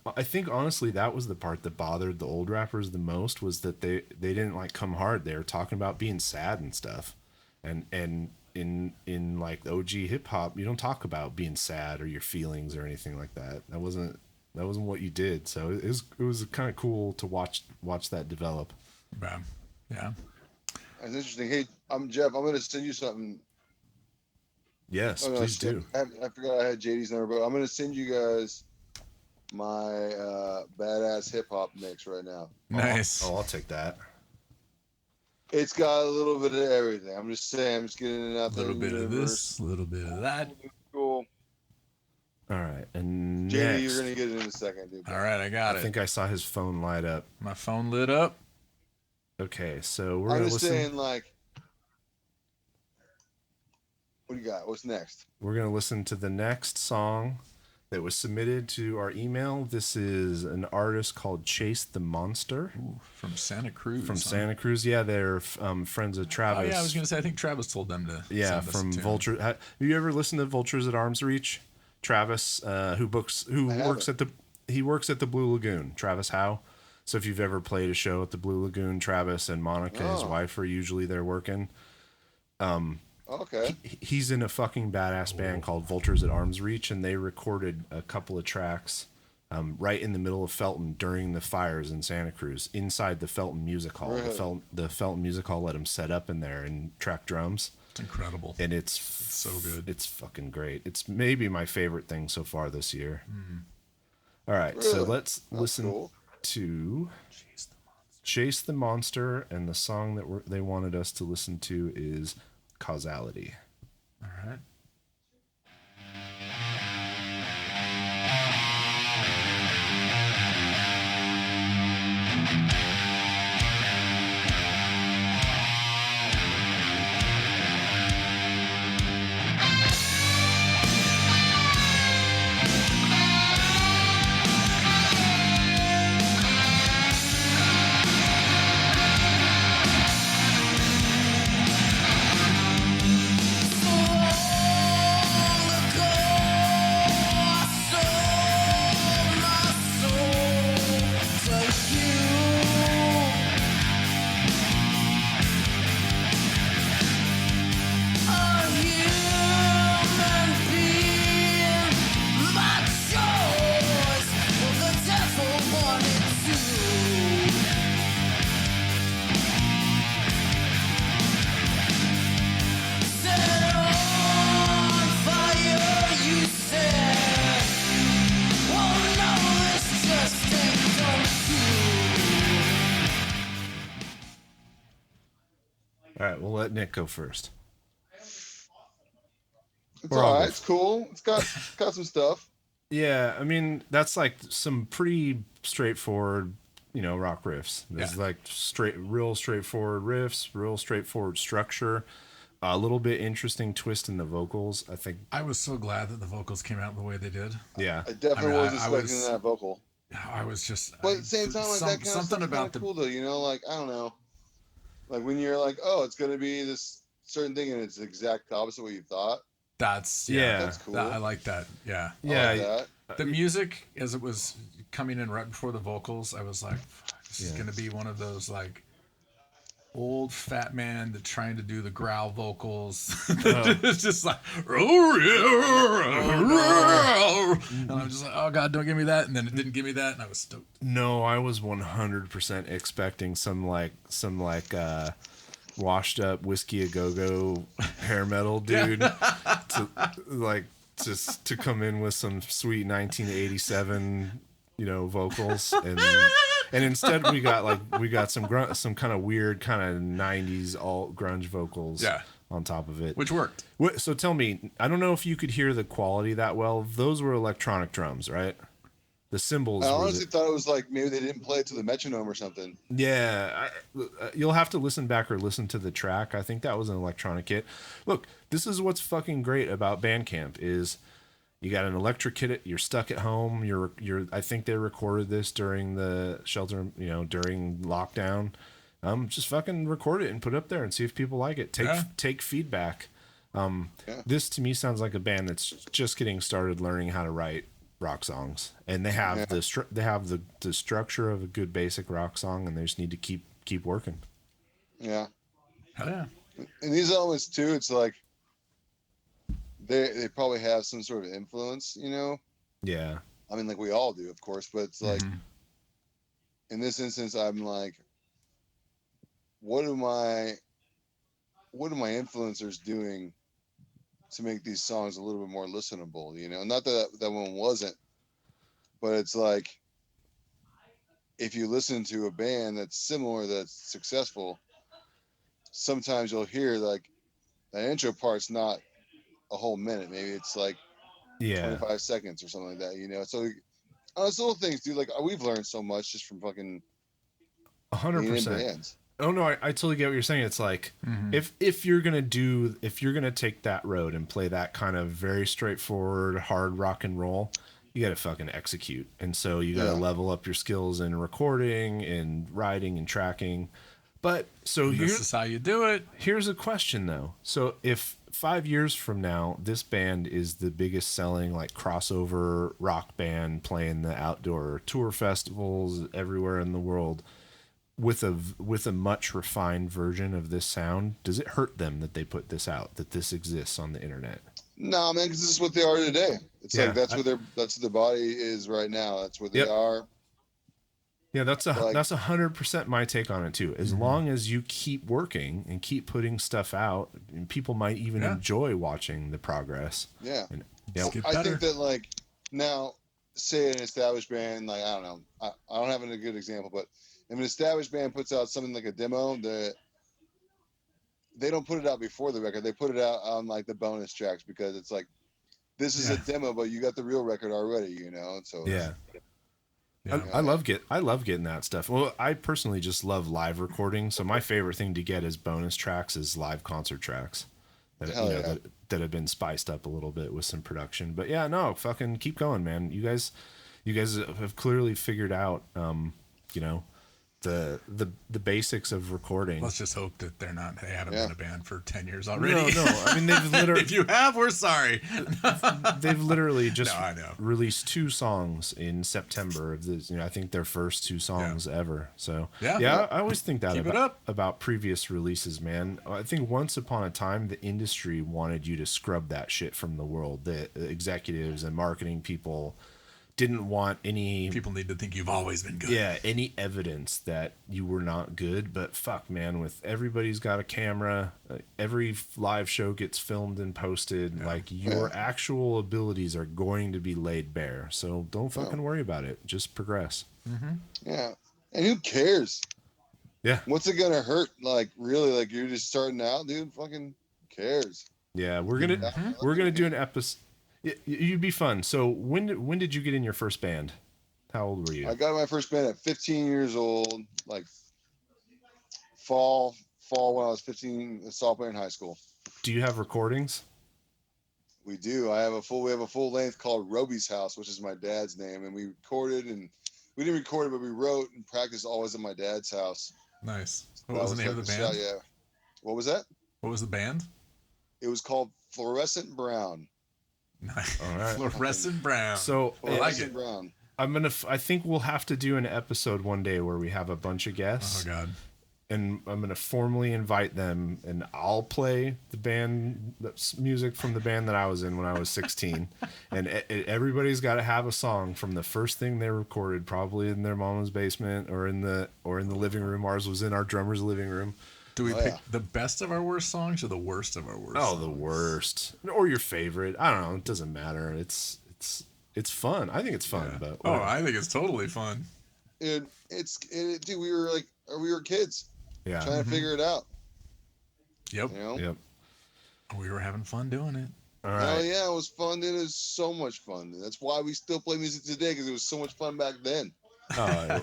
honestly that was the part that bothered the old rappers the most, was that they didn't like come hard. They were talking about being sad and stuff. And in like OG hip hop, you don't talk about being sad or your feelings or anything like that. That wasn't what you did. So it was kind of cool to watch that develop. Yeah. That's interesting. Hey, I'm Jeff. I'm gonna send you something. Yes, please do. I forgot I had JD's number, but I'm going to send you guys my badass hip hop mix right now. Nice. I'll take that. It's got a little bit of everything. I'm just saying. I'm just getting it out there. A little bit of this, a little bit of that. Cool. All right, and JD, next, you're going to get it in a second, dude. All right, I got it. I think I saw his phone light up. My phone lit up. Okay, so we're going to listen. Saying, like, what do you got? What's next? We're going to listen to the next song that was submitted to our email. This is an artist called Chase the Monster. Ooh, from Santa Cruz. Santa Cruz, yeah. They're friends of Travis. Oh, yeah, I was going to say, I think Travis told them to send us from a tune. Vulture. Have you ever listened to Vultures at Arm's Reach? Travis, he works at the Blue Lagoon. Travis Howe. So if you've ever played a show at the Blue Lagoon, Travis and Monica, his wife, are usually there working. Okay. He's in a fucking badass band called Vultures at Arm's Reach, and they recorded a couple of tracks right in the middle of Felton during the fires in Santa Cruz, inside the Felton Music Hall. Really? The Felton Music Hall let him set up in there and track drums. It's incredible. And it's so good. It's fucking great. It's maybe my favorite thing so far this year. All right, Really? so let's That's listen cool. to Chase the Monster, and the song that they wanted us to listen to is Causality. All right. All right, we'll let Nick go first. It's Or I'll all go right. It's cool. It's got some stuff. Yeah, I mean, that's like some pretty straightforward, rock riffs. There's like real straightforward riffs, real straightforward structure, a little bit interesting twist in the vocals. I think I was so glad that the vocals came out the way they did. yeah. I definitely I was mean, expecting that vocal. I was just. But at the same time, like that kind of something stuff's about kind of cool though. Like I don't know, like when you're like, oh, it's gonna be this certain thing, and it's the exact opposite of what you thought. That's That's cool. I like that. Yeah. Yeah. I like that. The music, as it was coming in right before the vocals, I was like, fuck, this is gonna be one of those like old fat man that trying to do the growl vocals. It's just like, and I'm just like, oh god, don't give me that. And then it didn't give me that, and I was stoked. No, I was 100% expecting some washed up Whiskey a Go-Go hair metal dude to come in with some sweet 1987 vocals, and instead we got some kind of weird kind of 90s alt grunge vocals on top of it, Which worked. So tell me, I don't know if you could hear the quality that well. Those were electronic drums, right? The cymbals. I honestly thought it was like maybe they didn't play it to the metronome or something. Yeah, you'll have to listen back or listen to the track. I think that was an electronic kit. Look, this is what's fucking great about Bandcamp is you got an electric kit. You're stuck at home. I think they recorded this during the shelter, during lockdown. Just fucking record it and put it up there and see if people like it. Take feedback. This to me sounds like a band that's just getting started learning how to write rock songs, and they have the structure of a good basic rock song, and they just need to keep working. Yeah. Hell yeah. And these elements too, it's like they probably have some sort of influence, Yeah. I mean, like we all do, of course, but it's like in this instance, I'm like, what are my influencers doing to make these songs a little bit more listenable? Not that one wasn't, but it's like if you listen to a band that's similar, that's successful, sometimes you'll hear like the intro part's not a whole minute, maybe it's like 25 seconds or something like that, so those little things, dude. Like we've learned so much just from fucking 100%. Oh no, I totally get what you're saying. It's like if you're gonna take that road and play that kind of very straightforward hard rock and roll, you gotta fucking execute. And so you gotta level up your skills in recording and writing and tracking. But so this is how you do it. Here's a question though. So if 5 years from now this band is the biggest selling like crossover rock band playing the outdoor tour festivals everywhere in the world, with a much refined version of this sound, does it hurt them that they put this out, that this exists on the internet? No, man, because this is what they are today. It's like that's what their body is right now. That's what they are. Yeah, that's 100% my take on it too. As long as you keep working and keep putting stuff out, and people might even enjoy watching the progress. Yeah. And, I think that like now, say an established band, like I don't know, I don't have a good example, but if an established band puts out something like a demo, that they don't put it out before the record. They put it out on like the bonus tracks because it's like this is a demo, but you got the real record already, you know. So yeah. I love getting that stuff. Well, I personally just love live recording. So my favorite thing to get as bonus tracks is live concert tracks that have been spiced up a little bit with some production. But yeah, no, fucking keep going, man. You guys have clearly figured out, the basics of recording. Let's just hope that they haven't been a band for 10 years already. No. I mean, they've literally. If you have, we're sorry. They've literally just released 2 songs in September of this. I think their first 2 songs ever. So I always think that about previous releases, man. I think once upon a time the industry wanted you to scrub that shit from the world. The executives and marketing people didn't want any people need to think you've always been good. Yeah, any evidence that you were not good. But fuck, man, with everybody's got a camera, every live show gets filmed and posted. Like your actual abilities are going to be laid bare. So don't fucking worry about it. Just progress. Mm-hmm. Yeah, and who cares? Yeah, what's it gonna hurt? Like really? Like you're just starting out, dude. Fucking cares? Yeah, we're gonna do an episode. You'd be fun. So when did you get in your first band? How old were you? I got my first band at 15 years old, like fall when I was 15, a sophomore in high school. Do you have recordings? We do. We have a full length called Roby's House, which is my dad's name, and we recorded, and we didn't record it, but we wrote and practiced always at my dad's house. Nice. What was the name of the band? Yeah. What was that? What was the band? It was called Fluorescent Brown. Nice. All right. Fluorescent Brown. So Fluorescent Brown. I think we'll have to do an episode one day where we have a bunch of guests. Oh God. And I'm gonna formally invite them, and I'll play the band music from the band that I was in when I was 16. And everybody's got to have a song from the first thing they recorded, probably in their mama's basement or in the living room. Ours was in our drummer's living room. Do we pick the best of our worst songs or the worst of our worst? Oh, the worst, or your favorite. I don't know. It doesn't matter. It's fun. I think it's fun. Yeah. But I think it's totally fun. Dude, we were kids. Yeah. Trying to figure it out. Yep. Yep. We were having fun doing it. All right. Oh yeah, it was fun. It was so much fun. That's why we still play music today, because it was so much fun back then. Oh,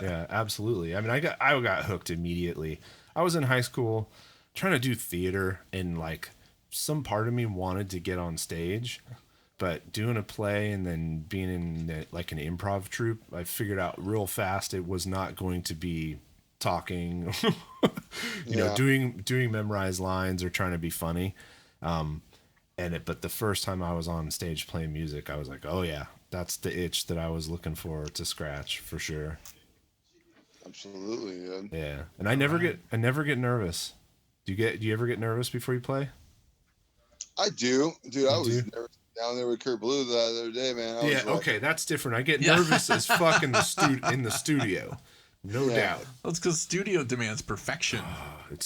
yeah, absolutely. I mean, I got hooked immediately. I was in high school trying to do theater, and like some part of me wanted to get on stage, but doing a play and then being in like an improv troupe, I figured out real fast it was not going to be talking, doing memorized lines or trying to be funny. But the first time I was on stage playing music, I was like, oh yeah, that's the itch that I was looking for to scratch for sure. Absolutely, dude. Yeah, and I never get nervous. Do you ever get nervous before you play? I do, dude. I was nervous down there with Kurt Ballou the other day, man. Okay, that's different. I get nervous as fuck in the studio, no doubt. Well, it's because studio demands perfection.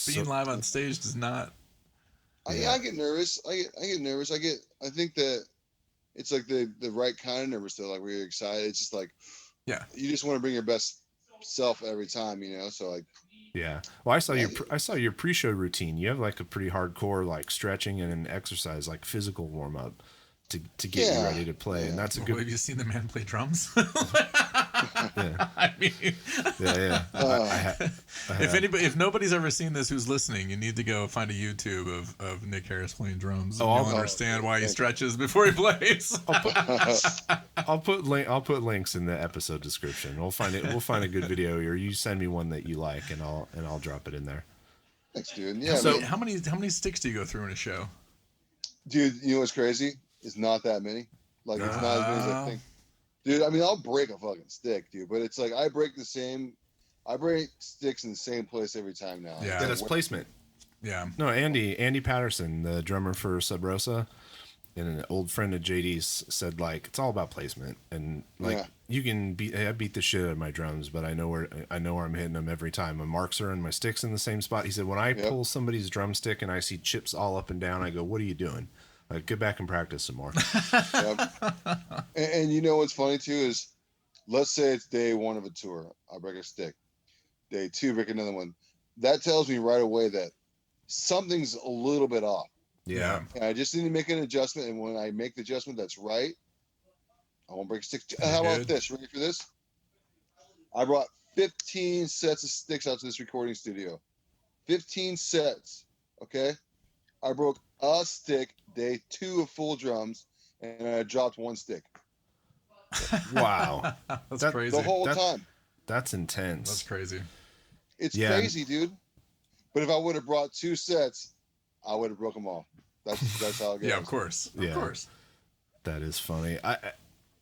Being live on stage does not. I get nervous. I get nervous. I think that it's like the right kind of nervous though. Like where you're excited. It's just like, you just want to bring your best self every time, so like. Yeah. Well, I saw your pre-show routine. You have like a pretty hardcore like stretching and an exercise, like physical warm up to get you ready to play, and that's a good. Have you seen the man play drums? Yeah. I mean, yeah. If nobody's ever seen this who's listening, you need to go find a YouTube of Nick Harris playing drums. Oh, you'll understand why he stretches before he plays. I'll put links in the episode description. We'll find a good video, or you send me one that you like, and I'll drop it in there. Thanks, dude. Yeah. So how many sticks do you go through in a show? Dude, you know what's crazy? It's not that many. Like it's not as many as I think. Dude, I mean, I'll break a fucking stick, dude, but it's like I break the same. I break sticks in the same place every time now. Yeah. Yeah, that's placement. Yeah. No, Andy Patterson, the drummer for Sub Rosa, and an old friend of JD's said, like, it's all about placement. And like, you can I beat the shit out of my drums, but I know where I'm hitting them every time. My marks are and my sticks in the same spot. He said, when I pull somebody's drumstick and I see chips all up and down, I go, what are you doing? Like, get back and practice some more. And you know what's funny too is, let's say it's day 1 of a tour. I break a stick. Day 2, break another one. That tells me right away that something's a little bit off. Yeah. And I just need to make an adjustment. And when I make the adjustment that's right, I won't break a stick. How about this? Ready for this? I brought 15 sets of sticks out to this recording studio. 15 sets. Okay. I broke a stick day 2 of full drums, and I dropped 1 stick. Wow. That's crazy. The whole time. That's intense. That's crazy. It's crazy, dude. But if I would have brought 2 sets, I would have broke them all. That's how it goes. Yeah, of course. Of course. That is funny.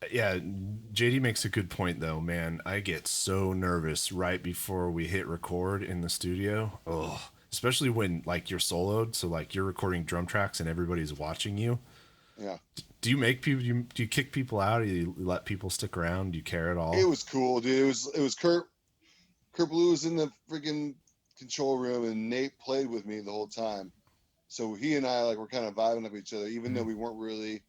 JD makes a good point though, man. I get so nervous right before we hit record in the studio. Oh, especially when like you're soloed, so like you're recording drum tracks and everybody's watching you. Yeah. Do you make people? Do you kick people out? Or do you let people stick around? Do you care at all? It was cool, dude. It was Kurt Ballou was in the freaking control room, and Nate played with me the whole time. So he and I like were kind of vibing off each other, even though we weren't really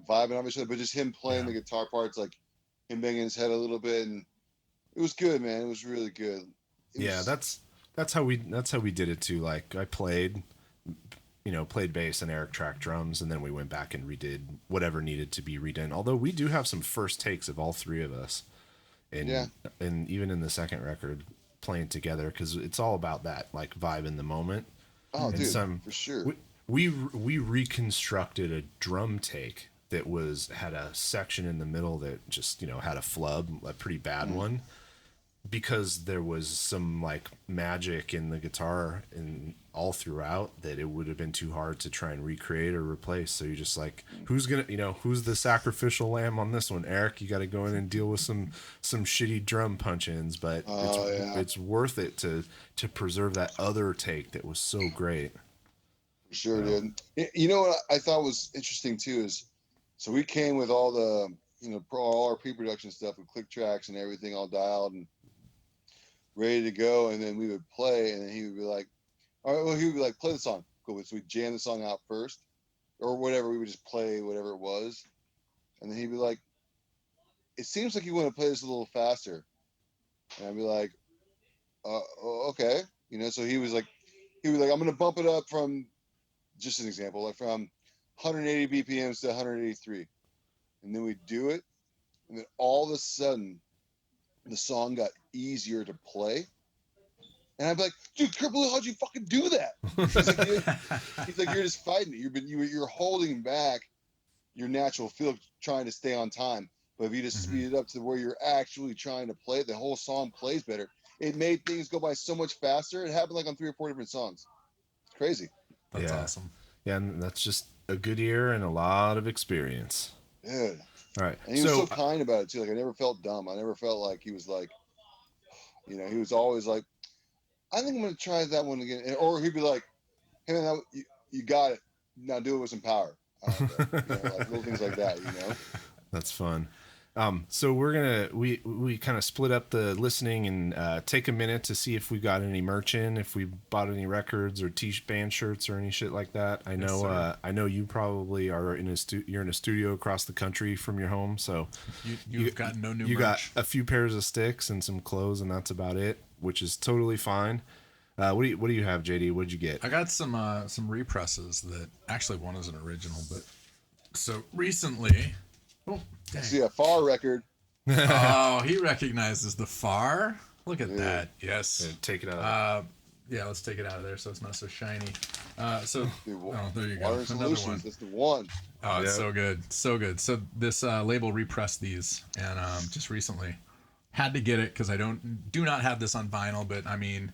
vibing off each other, but just him playing the guitar parts, like him banging his head a little bit, and it was good, man. It was really good. That's how we did it too. Like I played bass and Eric tracked drums, and then we went back and redid whatever needed to be redone. Although we do have some first takes of all 3 of us, and even in the second record playing together, because it's all about that like vibe in the moment. Oh, and dude, for sure. We reconstructed a drum take that had a section in the middle that just had a flub, a pretty bad one, because there was some like magic in the guitar and all throughout that it would have been too hard to try and recreate or replace. So you're just like, who's the sacrificial lamb on this one? Eric, you got to go in and deal with some shitty drum punch-ins, but it's worth it to preserve that other take that was so great. For sure, dude. You know what I thought was interesting too is, so we came with all the, all our pre-production stuff with click tracks and everything all dialed and ready to go, and then we would play, and then he would be like, all right, well, he would be like, play the song. Cool. So we'd jam the song out first, or whatever. We would just play whatever it was, and then he'd be like, it seems like you want to play this a little faster. And I'd be like, okay. So he was like, I'm going to bump it up from, just an example, like from 180 BPMs to 183. And then we do it, and then all of a sudden, the song got easier to play. And I'd be like, dude, Kurt Ballou, how'd you fucking do that? He's like, you're just fighting it. You're holding back your natural feel, trying to stay on time. But if you just speed it up to where you're actually trying to play, the whole song plays better. It made things go by so much faster. It happened like on 3 or 4 different songs. It's crazy. That's awesome. Yeah, and that's just a good ear and a lot of experience. Dude. All right. And he was so kind about it too. Like I never felt dumb. I never felt like he was like, he was always like, I think I'm going to try that one again. Or he'd be like, hey man, you got it. Now do it with some power. Like little things like that, That's fun. So we kind of split up the listening and take a minute to see if we got any merch in, if we bought any records or band shirts or any shit like that. I know you probably are you're in a studio across the country from your home, so you've got no new merch. You got a few pairs of sticks and some clothes, and that's about it, which is totally fine. What do you have, JD? What'd you get? I got some represses that actually one is an original, but so recently. Oh, dang. I see a Far record. Oh, he recognizes the Far. Look at that. Yes. Yeah, take it out. Yeah, let's take it out of there so it's not so shiny. There you go. Water Another one. That's the one. Oh, it's so good. So good. So this label repressed these, and just recently had to get it because I do not have this on vinyl, but I mean,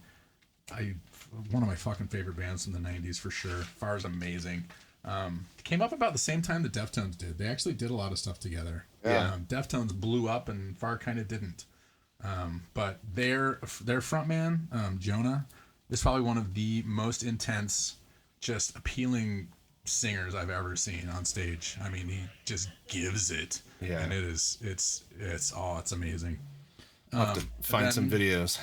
one of my fucking favorite bands from the 90s for sure. Far is amazing. Came up about the same time the Deftones did. They actually did a lot of stuff together. Yeah. Deftones blew up and Far kind of didn't. But their frontman, Jonah, is probably one of the most intense, just appealing singers I've ever seen on stage. I mean, he just gives it, and it's amazing. I'll have to find some videos.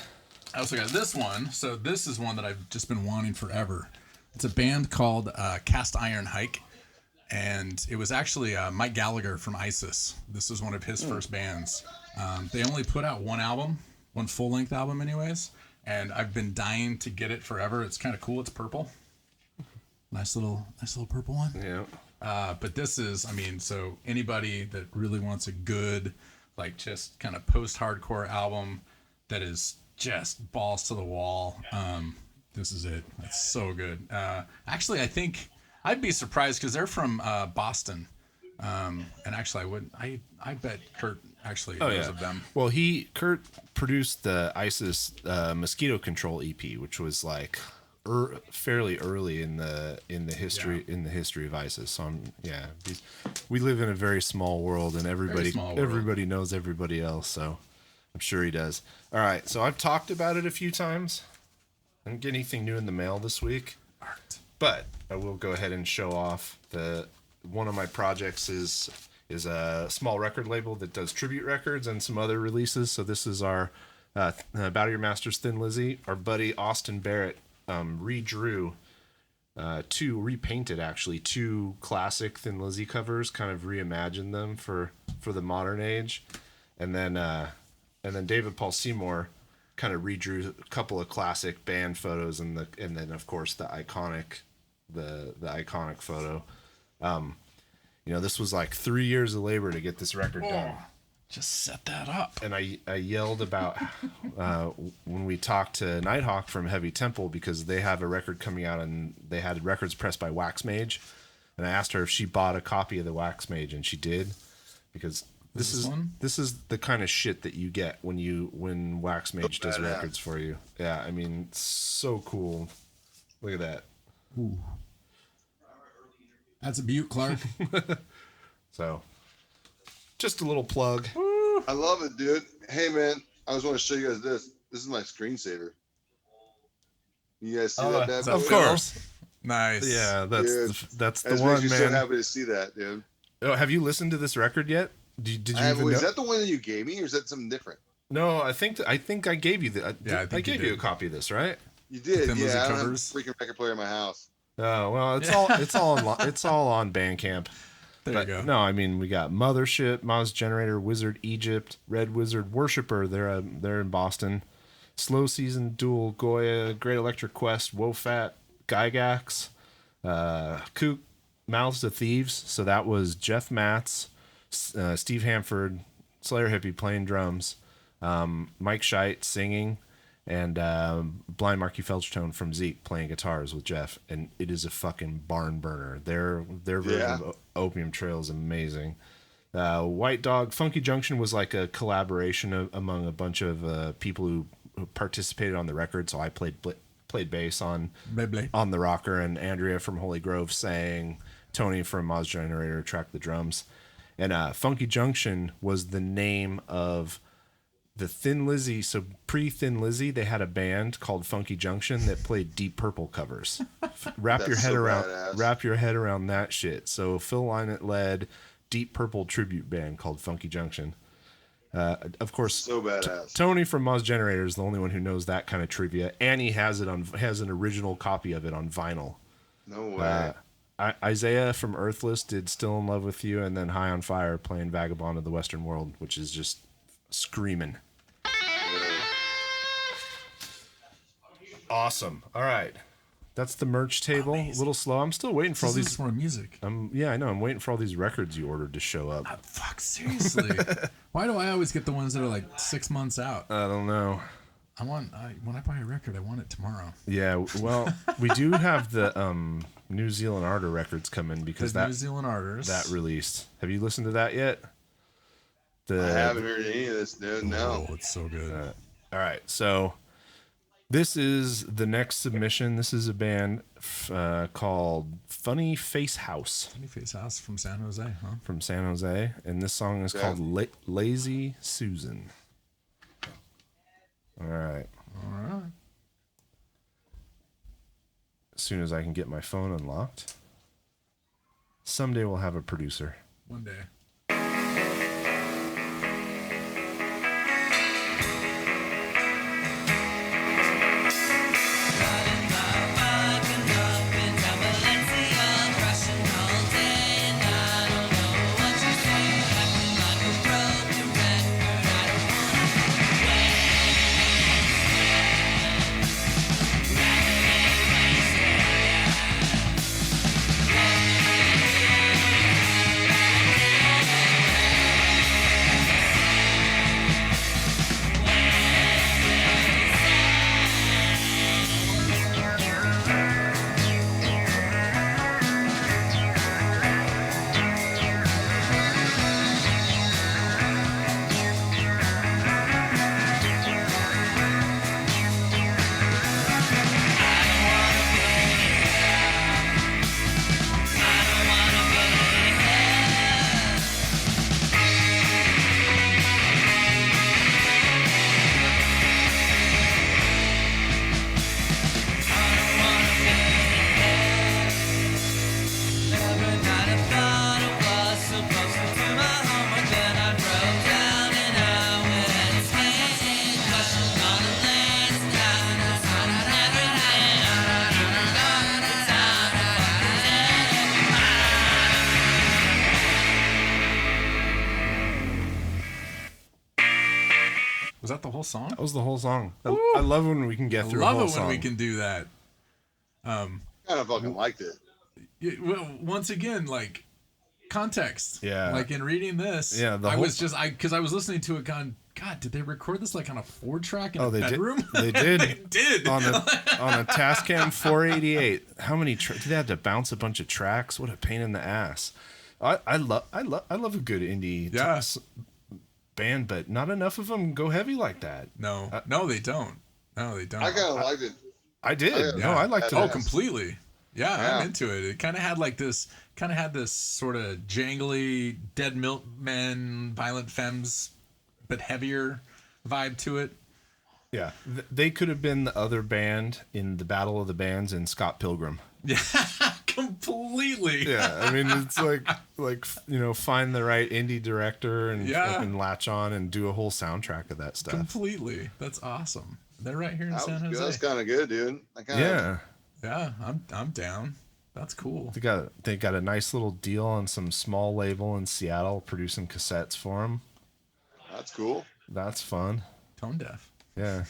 I also got this one. So this is one that I've just been wanting forever. It's a band called Cast Iron Hike, and it was actually Mike Gallagher from ISIS. This was one of his first bands. They only put out one album, one full-length album anyways, and I've been dying to get it forever. It's kind of cool. It's purple. Nice little purple one. Yeah. But this is, I mean, so anybody that really wants a good, like, just kind of post-hardcore album that is just balls to the wall, this is it. It's so good. Actually, I think I'd be surprised because they're from Boston. And actually, I bet Kurt actually knows of them. Well, Kurt produced the ISIS Mosquito Control EP, which was like fairly early in the history of ISIS. So we live in a very small world, and everybody knows everybody else. So I'm sure he does. All right, so I've talked about it a few times. I didn't get anything new in the mail this week, but I will go ahead and show off one of my projects is a small record label that does tribute records and some other releases. So this is our Battle Your Masters Thin Lizzy. Our buddy Austin Barrett repainted actually two classic Thin Lizzy covers, kind of reimagined them for the modern age, and then David Paul Seymour kind of redrew a couple of classic band photos, and then of course the iconic photo. This was like 3 years of labor to get this record done. Just set that up. And I yelled about when we talked to Nighthawk from Heavy Temple, because they have a record coming out and they had records pressed by Wax Mage, and I asked her if she bought a copy of the Wax Mage, and she did, because this is the kind of shit that you get when Wax Mage does records for you. Yeah, I mean, it's so cool. Look at that. Ooh. That's a beaut, Clark. So, just a little plug. I love it, dude. Hey, man, I just want to show you guys this. This is my screensaver. You guys see that bad boy? Of course. Nice. Yeah, that's the one, one, makes me man. so happy to see that, dude. Oh, have you listened to this record yet? Did you even know? Is that the one that you gave me, or is that something different? No, I think I gave you the. I gave you a copy of this, right? You did. Thin Lizzy I don't have a covers. freaking record player in my house. Oh well, it's all on Bandcamp. There you go. No, I mean, we got Mothership, Maz Generator, Wizard Egypt, Red Wizard Worshipper. They're in Boston. Slow Season, Duel, Goya, Great Electric Quest, Wofat, Gygax, Kook, Mouths of Thieves. So that was Jeff Matz, Steve Hanford, Slayer Hippie playing drums, Mike Scheidt singing, and Blind Marky Felchtone from Zeke playing guitars with Jeff. And it is a fucking barn burner. Their version of Opium Trail is amazing. White Dog, Funky Junction was like a collaboration among a bunch of people who participated on the record. So I played bass on the rocker, and Andrea from Holy Grove sang. Tony from Maz Generator tracked the drums. And Funky Junction was the name of the Thin Lizzy. So pre-Thin Lizzy, they had a band called Funky Junction that played Deep Purple covers. Wrap your head around that shit. So Phil Lynott led Deep Purple tribute band called Funky Junction. Of course, so badass. Tony from Maz Generator is the only one who knows that kind of trivia, and he has an original copy of it on vinyl. No way. Isaiah from Earthless did Still in Love with You, and then High on Fire playing Vagabond of the Western World, which is just screaming. Awesome. All right. That's the merch table. Amazing. A little slow. I'm still waiting for all these. More music. Yeah, I know. I'm waiting for all these records you ordered to show up. Fuck, seriously. Why do I always get the ones that are like 6 months out? I don't know. When I buy a record, I want it tomorrow. Yeah, well, we do have the New Zealand Ardor records coming, because New Zealand Ardors that released. Have you listened to that yet? I haven't heard any of this, dude. No. Oh, it's so good. All right, so this is the next submission. This is a band called Funny Face House. Funny Face House from San Jose, huh? From San Jose, and this song is called Lazy Susan. All right. As soon as I can get my phone unlocked. Someday we'll have a producer. One day. Was that the whole song? That was the whole song. I love when we can get through a whole song. I love it when we can do that. Kind of fucking liked it. Well, once again, like context. Yeah. Like in reading this, yeah, because I was listening to it going, God, did they record this like on a 4-track in a bedroom? They did. They did. On a Tascam 488. How many did they have to bounce a bunch of tracks? What a pain in the ass. I love a good indie band, but not enough of them go heavy like that. No, they don't. No, they don't. I kind of liked it. I did. I liked it. Oh, completely. Yeah, I'm into it. It kind of had this sort of jangly Dead Milkmen, Violent Femmes, but heavier vibe to it. Yeah, they could have been the other band in the Battle of the Bands in Scott Pilgrim. Yeah, completely. Yeah, I mean, it's like find the right indie director and fucking latch on and do a whole soundtrack of that stuff. Completely. That's awesome. They're right here in San Jose. That's kind of good, dude. Yeah, I'm down. That's cool. They got a nice little deal on some small label in Seattle producing cassettes for them. That's cool. That's fun. Tone deaf. Yeah,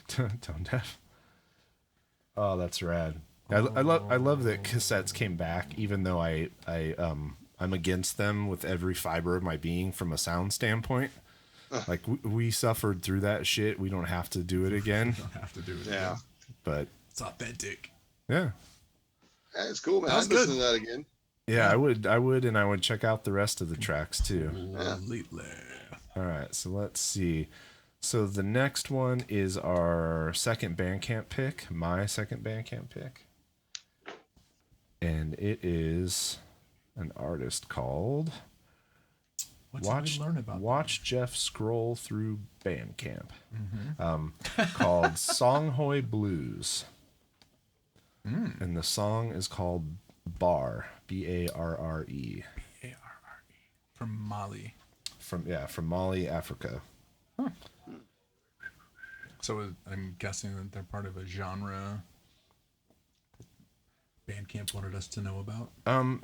tone deaf. Oh, that's rad. I love that cassettes came back, even though I'm against them with every fiber of my being from a sound standpoint. Like we suffered through that shit. We don't have to do it again. We don't have to do it again. But it's authentic. Yeah. Yeah, it's cool, man. I'd listen to that again. Yeah, I would, and I would check out the rest of the tracks too. Completely. All right, so let's see. So the next one is our second Bandcamp pick, my second Bandcamp pick. And it is an artist called Watch Jeff Scroll Through Bandcamp, called Songhoy Blues. And the song is called Bar, Barre. Barre. From Mali. From Mali, Africa. Huh. So I'm guessing that they're part of a genre Bandcamp wanted us to know about?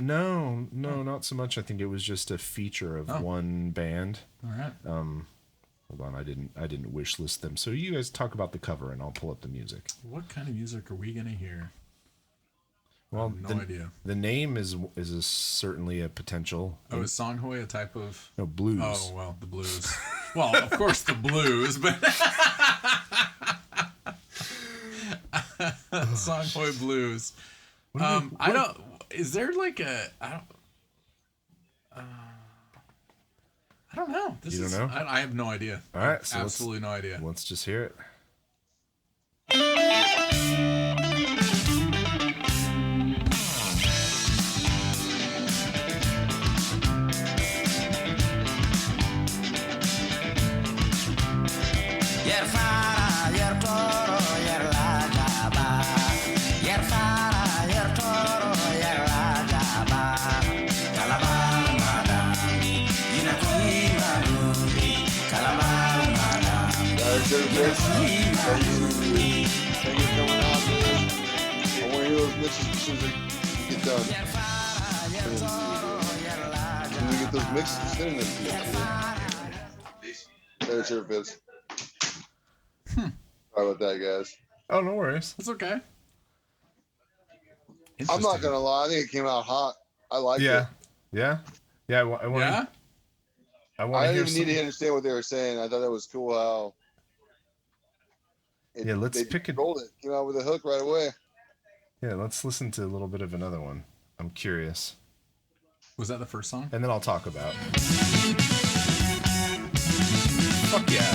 No, not so much. I think it was just a feature of one band. All right. Hold on, I didn't wish list them. So you guys talk about the cover, and I'll pull up the music. What kind of music are we gonna hear? Well, I have no idea. The name is certainly a potential. Oh, is Songhoy a type of? No, blues. Oh well, the blues. Well, of course the blues, but Songhoy Blues. I don't. Is there like a? I don't know. You don't know? I have no idea. All right, so absolutely no idea. Let's just hear it. Yeah, Trevor Phipps. Thank you for coming out, man. I want to hear those mixes as soon as they get done. When we get those mixes, send them to me. Later, Trevor Phipps. Sorry about that, guys. Oh, no worries. It's okay. I'm not gonna lie. I think it came out hot. I like it. Yeah. I want. Yeah? I want I to hear didn't even need to understand what they were saying. I thought that was cool how. Let's pick it. Rolled it. Came out with a hook right away. Yeah, let's listen to a little bit of another one. I'm curious. Was that the first song? And then I'll talk about. Fuck yeah.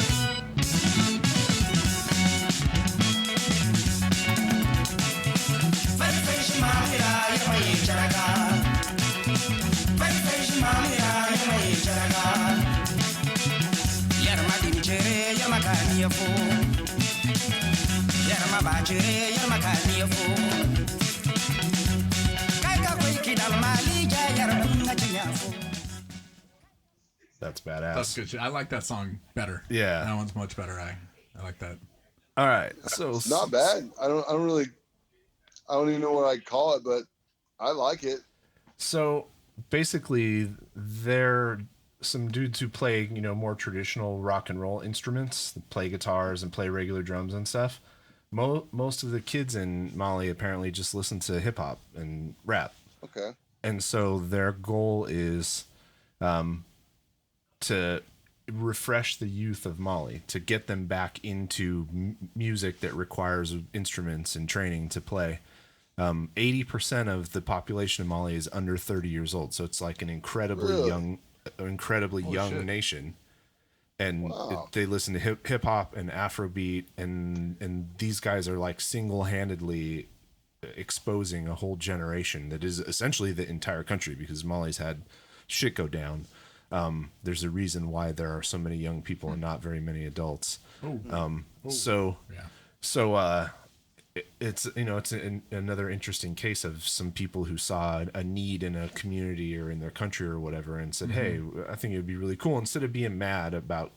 That's badass. That's good shit. I like that song better. Yeah. That one's much better. I like that. All right. So It's not bad. I don't even know what I'd call it, but I like it. So basically, they're some dudes who play, more traditional rock and roll instruments, play guitars and play regular drums and stuff. Most of the kids in Mali apparently just listen to hip hop and rap. Okay. And so their goal is to refresh the youth of Mali, to get them back into music that requires instruments and training to play. 80% of the population of Mali is under 30 years old, so it's like an incredibly young nation. And they listen to hip hop and Afrobeat, and these guys are like single-handedly exposing a whole generation that is essentially the entire country, because Mali's had shit go down. There's a reason why there are so many young people and not very many adults. It's another interesting case of some people who saw a need in a community or in their country or whatever and said, hey, I think it would be really cool, instead of being mad about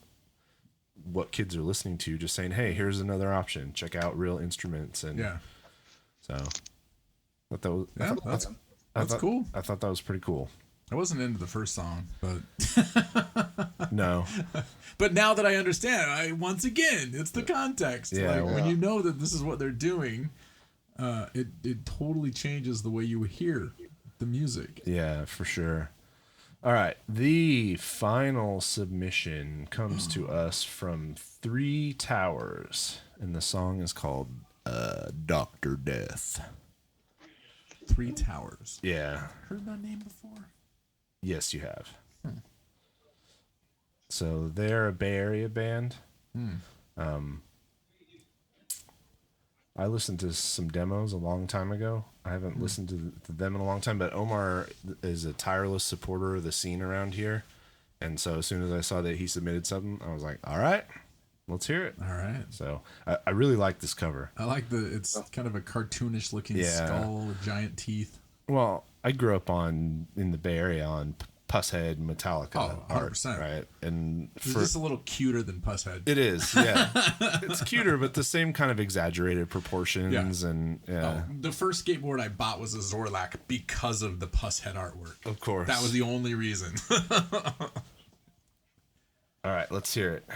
what kids are listening to, just saying, hey, here's another option, check out real instruments. And so I thought that's cool. I thought that was pretty cool. I wasn't into the first song, but no. But now that I understand, once again, it's the context. When you know that this is what they're doing, it totally changes the way you hear the music. Yeah, for sure. All right, the final submission comes to us from 3 Towers, and the song is called Dr. Death. 3 Towers. Yeah. Heard that name before? Yes, you have. So they're a Bay Area band. I listened to some demos a long time ago. I haven't listened to them in a long time, but Omar is a tireless supporter of the scene around here. And so as soon as I saw that he submitted something, I was like, all right, let's hear it. All right. So I really like this cover. I like it's kind of a cartoonish looking skull with giant teeth. Well, I grew up in the Bay Area on Pusshead and Metallica art, 100%. right? And It's just a little cuter than Pusshead. It is, yeah. It's cuter, but the same kind of exaggerated proportions. And the first skateboard I bought was a Zorlak because of the Pusshead artwork. Of course. That was the only reason. All right, let's hear it.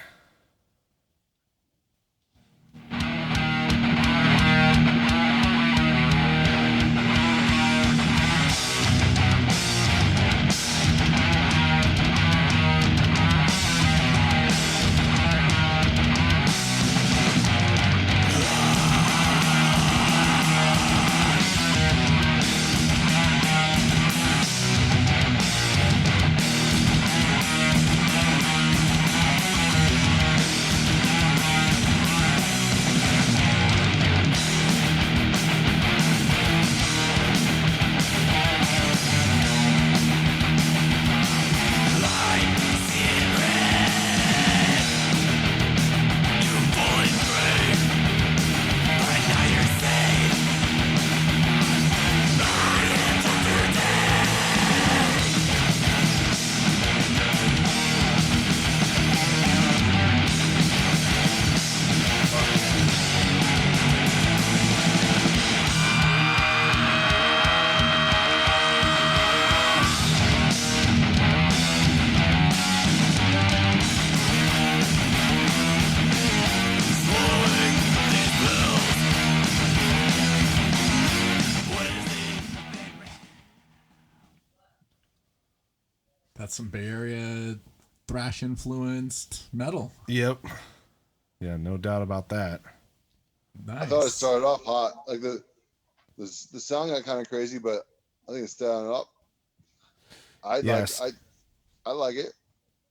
some Bay Area thrash influenced metal. Yep. Yeah, no doubt about that. Nice. I thought it started off hot. Like the song got kind of crazy, but I think it's starting up. I like it.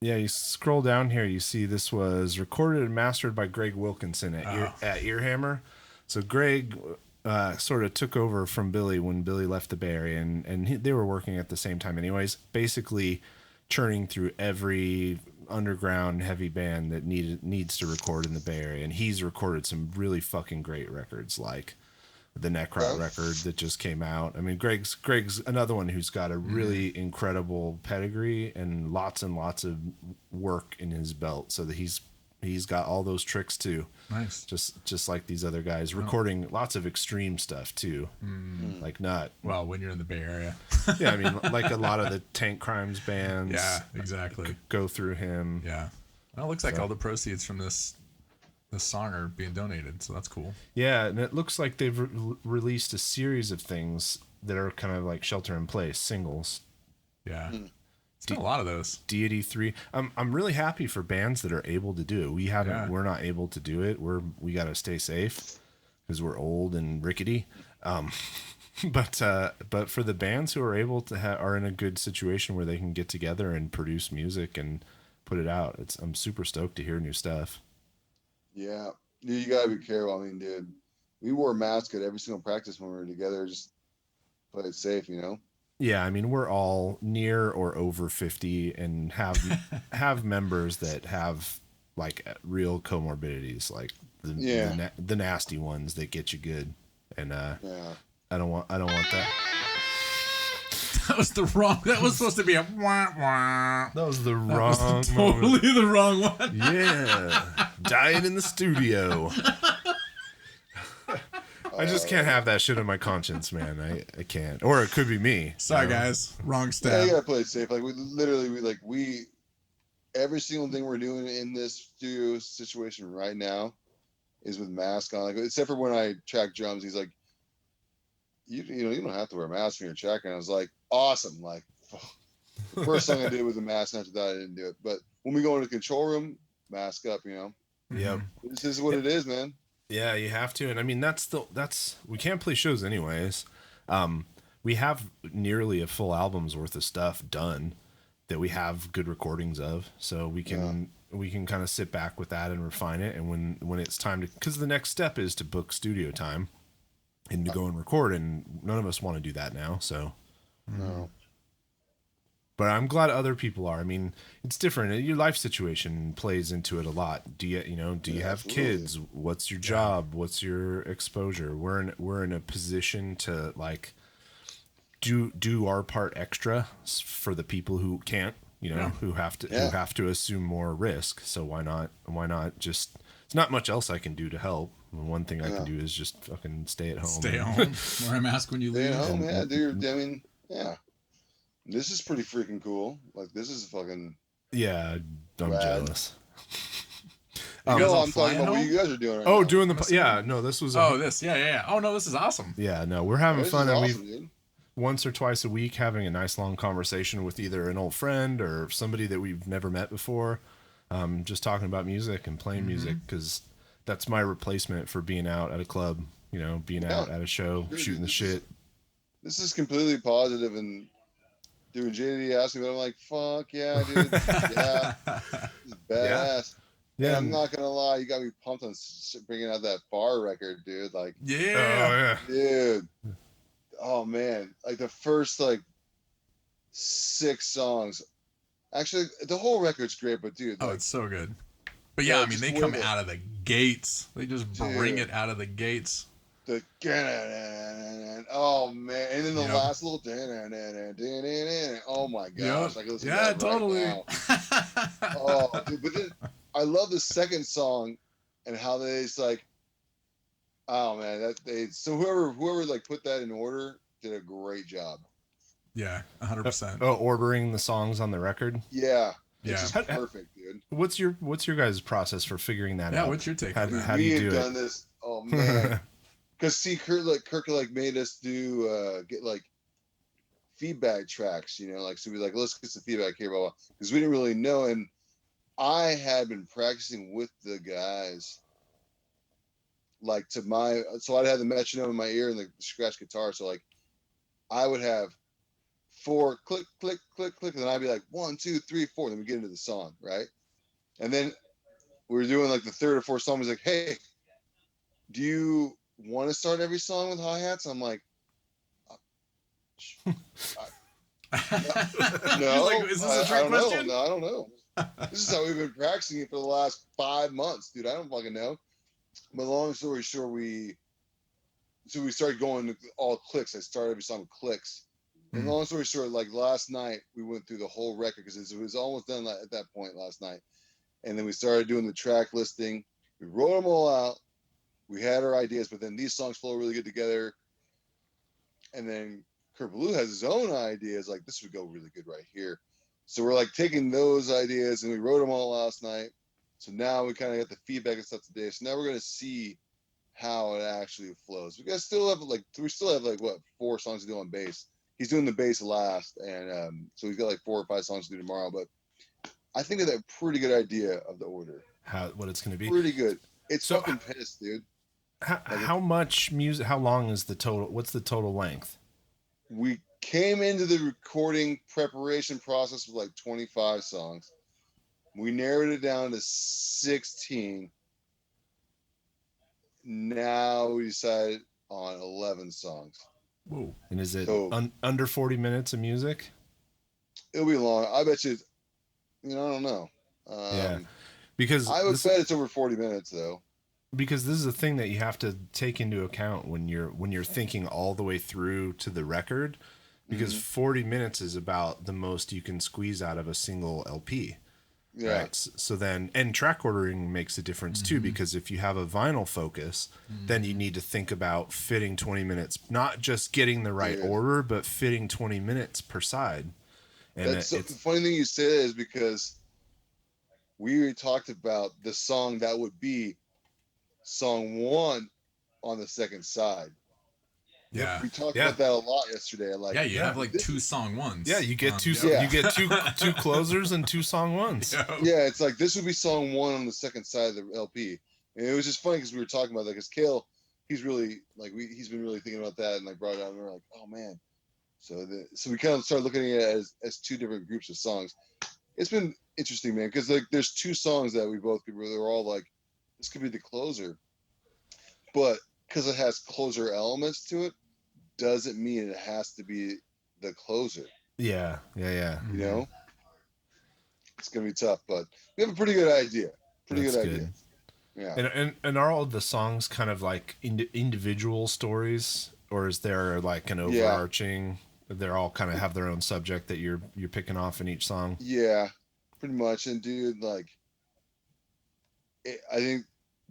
Yeah, you scroll down here, you see this was recorded and mastered by Greg Wilkinson at Earhammer. So Greg sort of took over from Billy when Billy left the Bay Area, and they were working at the same time anyways, basically churning through every underground heavy band that needs to record in the Bay Area. And he's recorded some really fucking great records, like the Necrot record that just came out. I mean, Greg's another one who's got a really incredible pedigree and lots of work in his belt, so that he's got all those tricks too. Nice. Just like these other guys, recording lots of extreme stuff too. Like well, when you're in the Bay Area. Yeah, I mean, like a lot of the Tank Crimes bands. Yeah, exactly. Go through him. Yeah. Well, it looks like all the proceeds from this song are being donated, so that's cool. Yeah, and it looks like they've released a series of things that are kind of like shelter in place singles. Yeah. It's been a lot of those. Deity 3. I'm really happy for bands that are able to do it. We're not able to do it. We got to stay safe because we're old and rickety. But for the bands who are able to are in a good situation where they can get together and produce music and put it out, I'm super stoked to hear new stuff. Yeah, you gotta be careful. I mean, dude, we wore masks at every single practice when we were together. Just play it safe, you know. Yeah, I mean, we're all near or over 50 and have members that have like real comorbidities, like the nasty ones that get you good. And I don't want that. That was the wrong. That was supposed to be a wah wah. That was the wrong. Totally the wrong one. Yeah, dying in the studio. I just can't have that shit on my conscience, man. I can't. Or it could be me. Sorry, guys. Wrong step. Yeah, you gotta play it safe. Like we every single thing we're doing in this studio situation right now is with mask on. Like, except for when I track drums, he's like, you don't have to wear a mask when you're tracking. I was like, awesome. Like, the first thing I did with a mask. After that, I didn't do it. But when we go into the control room, mask up. You know. Yep. This is what it is, man. Yeah, you have to. And I mean, that's we can't play shows anyways. We have nearly a full album's worth of stuff done that we have good recordings of. So we can kind of sit back with that and refine it. And when it's time to, because the next step is to book studio time and to go and record. And none of us want to do that now. So, no. But I'm glad other people are. I mean, it's different. Your life situation plays into it a lot. Do you have kids? What's your job? What's your exposure? We're in a position to like do our part extra for the people who can't, who have to assume more risk. So why not just, it's not much else I can do to help. One thing I can do is just fucking stay at home. Stay home. Wear a mask when you leave. Stay at home, yeah, dude. I mean, yeah. This is pretty freaking cool. Like, this is fucking... Yeah, I'm jealous. I'm talking about what you guys are doing right now. Doing the... Yeah, no, this was... this. Yeah. Oh, no, this is awesome. Yeah, no, we're having fun. And awesome, dude. Once or twice a week having a nice long conversation with either an old friend or somebody that we've never met before. Just talking about music and playing music, because that's my replacement for being out at a club, being out at a show, shooting the shit. This is completely positive, and... Dude, JD asked me, but I'm like, fuck yeah, dude. Yeah. This is badass. Yeah. And I'm not going to lie, you got me pumped on bringing out that bar record, dude. Like, yeah. Dude. Oh, man. Like, the first, 6 songs. Actually, the whole record's great, but, dude. It's so good. But, yeah, I mean, they come out of the gates. They just bring it out of the gates. Oh man, and then the last little oh my gosh, like listen to that totally right now. Dude, but then I love the second song and how it's like, oh man, so whoever put that in order did a great job. Yeah, 100%. Ordering the songs on the record. Yeah. It's just perfect, dude. What's your guys' process for figuring that out? Yeah, what's your take? How do you do it? Done this. Oh man. Because see, Kurt made us do get feedback tracks, like, so we like, let's get some feedback here, blah, blah, because we didn't really know. And I had been practicing with the guys, like so I'd have the metronome in my ear and the scratch guitar. So like I would have 4 click, click, click, click, and then I'd be like 1, 2, 3, 4. Then we get into the song, right? And then we were doing like the third or fourth song. He's like, hey, do you want to start every song with hi-hats? I'm like, no. Like, is this a trick question? No, I don't know. This is how we've been practicing it for the last 5 months, dude. I don't fucking know. But long story short, we started going all clicks. I started every song with clicks. And long story short, like last night, we went through the whole record because it was almost done at that point last night. And then we started doing the track listing. We wrote them all out. We had our ideas, but then these songs flow really good together. And then Kurt Ballou has his own ideas, like this would go really good right here. So we're like taking those ideas and we wrote them all last night. So now we kind of got the feedback and stuff today. So now we're going to see how it actually flows. We still have like 4 songs to do on bass. He's doing the bass last. And so we've got like 4 or 5 songs to do tomorrow, but I think I have a pretty good idea of the order. What it's going to be. Pretty good. It's so, fucking pissed, dude. How much music, how long is the total? What's the total length? We came into the recording preparation process with like 25 songs. We narrowed it down to 16. Now we decided on 11 songs. Whoa. And is it under 40 minutes of music? It'll be long. I bet you, I don't know. Yeah. Because I would bet it's over 40 minutes though. Because this is a thing that you have to take into account when you're thinking all the way through to the record, because 40 minutes is about the most you can squeeze out of a single LP. Yeah. Right? So then, and track ordering makes a difference too, because if you have a vinyl focus, then you need to think about fitting 20 minutes, not just getting the right order, but fitting 20 minutes per side. And the funny thing you say that is because we already talked about the song that would be song 1 on the second side. Yeah, we talked about that a lot yesterday. Like, you have like 2 song 1s. Yeah, you get you get two closers and 2 song 1s. Yeah, it's like this would be song 1 on the second side of the LP, and it was just funny because we were talking about that because Kale, he's really like he's been really thinking about that, and like brought it out, and we were like, oh man. So we kind of started looking at it as 2 different groups of songs. It's been interesting, man, because like there's 2 songs that we both could. They're all like, this could be the closer, but because it has closer elements to it, doesn't mean it has to be the closer. Yeah. You know, it's gonna be tough, but we have a pretty good idea. Good idea. Yeah. And are all the songs kind of like individual stories, or is there like an overarching? They're all kind of have their own subject that you're picking off in each song. Yeah, pretty much. And dude, like, I think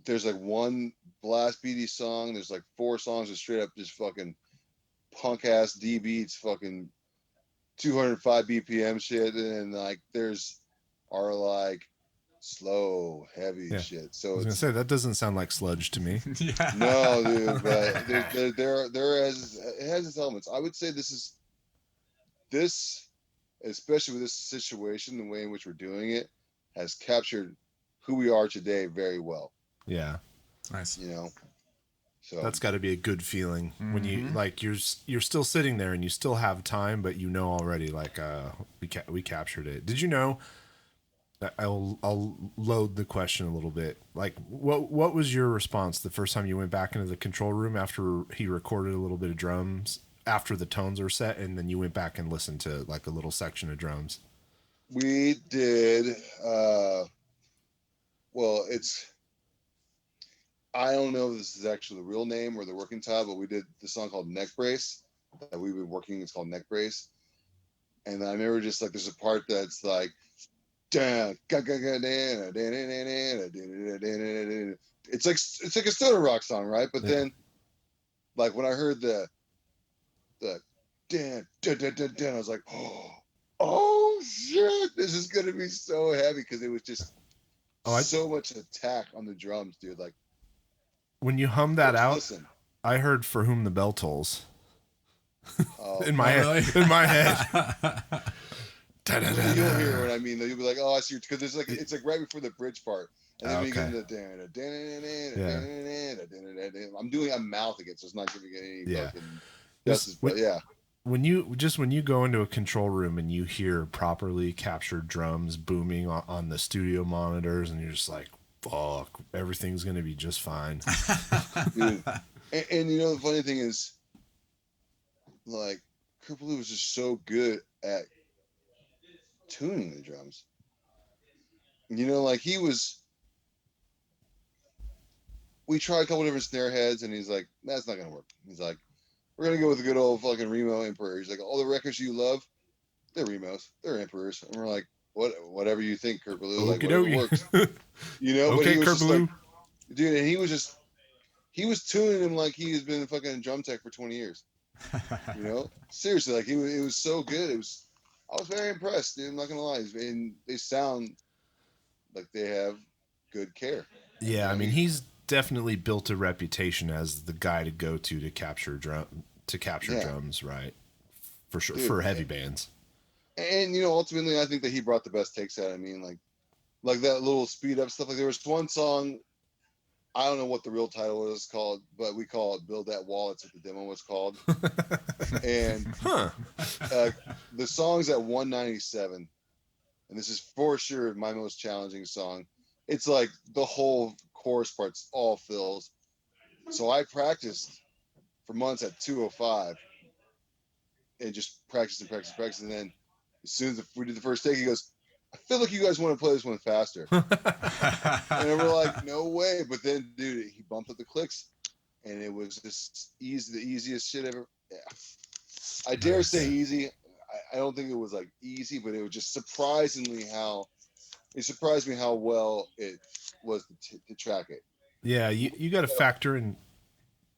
there's like 1 blast beaty song. There's like 4 songs that straight up just fucking punk ass D beats, fucking 205 BPM shit, and like there's our like slow heavy shit. So I was gonna say that doesn't sound like sludge to me. No, dude, but it has its elements. I would say this, especially with this situation, the way in which we're doing it, has captured who we are today very well. Yeah, nice. You know, so that's got to be a good feeling when you like you're still sitting there and you still have time, but you know already like we captured it. Did you know? I'll load the question a little bit. Like, what was your response the first time you went back into the control room after he recorded a little bit of drums after the tones were set, and then you went back and listened to like a little section of drums? We did. Well, I don't know if this is actually the real name or the working title, but we did the song called Neck Brace that we've been working. It's called Neck Brace. And I remember just like, there's a part that's like, it's like a stoner rock song, right? But then like when I heard the I was like, oh shit, this is gonna be so heavy, because it was just so much attack on the drums, dude. Like when you hum that out, I heard For Whom the Bell Tolls. in my head. In my head. You'll hear what I mean. Though. You'll be like, "Oh, I see," because it's like right before the bridge part, and then we get into I'm mouthing it, so it's not giving it any fucking justice. But yeah, when you go into a control room and you hear properly captured drums booming on the studio monitors, and you're just like, "Fuck, everything's gonna be just fine." Dude. And you know the funny thing is, like, Kurt Ballou was just so good at tuning the drums. You know, like we tried a couple different snare heads, and he's like, "That's not gonna work." He's like, "We're gonna go with the good old fucking Remo Emperor." He's like, "All the records you love, they're Remos, they're Emperors." And we're like, whatever you think, Kurt Ballou, like whatever works. You know, okay, Kurt Ballou. Like, dude, and he was tuning him like he's been fucking drum tech for 20 years. You know, seriously, like it was so good. I was very impressed, dude. I'm not gonna lie, and they sound like they have good care. Yeah, I mean, he's definitely built a reputation as the guy to go to capture drums, right? For sure, dude, for heavy bands. And you know, ultimately, I think that he brought the best takes out. I mean, like that little speed up stuff. Like there was one song, I don't know what the real title was called, but we call it "Build That Wall." That's what the demo was called. And the song's at 197, and this is for sure my most challenging song. It's like the whole chorus part's all fills. So I practiced for months at 205 and just practiced, and then as soon as we did the first take, he goes, "I feel like you guys want to play this one faster." And we're like, "No way." But then, dude, he bumped up the clicks, and it was just the easiest shit ever. Yeah. I dare say easy. I don't think it was like easy, but it was just it surprised me how well it was to track it. Yeah, you got to factor in.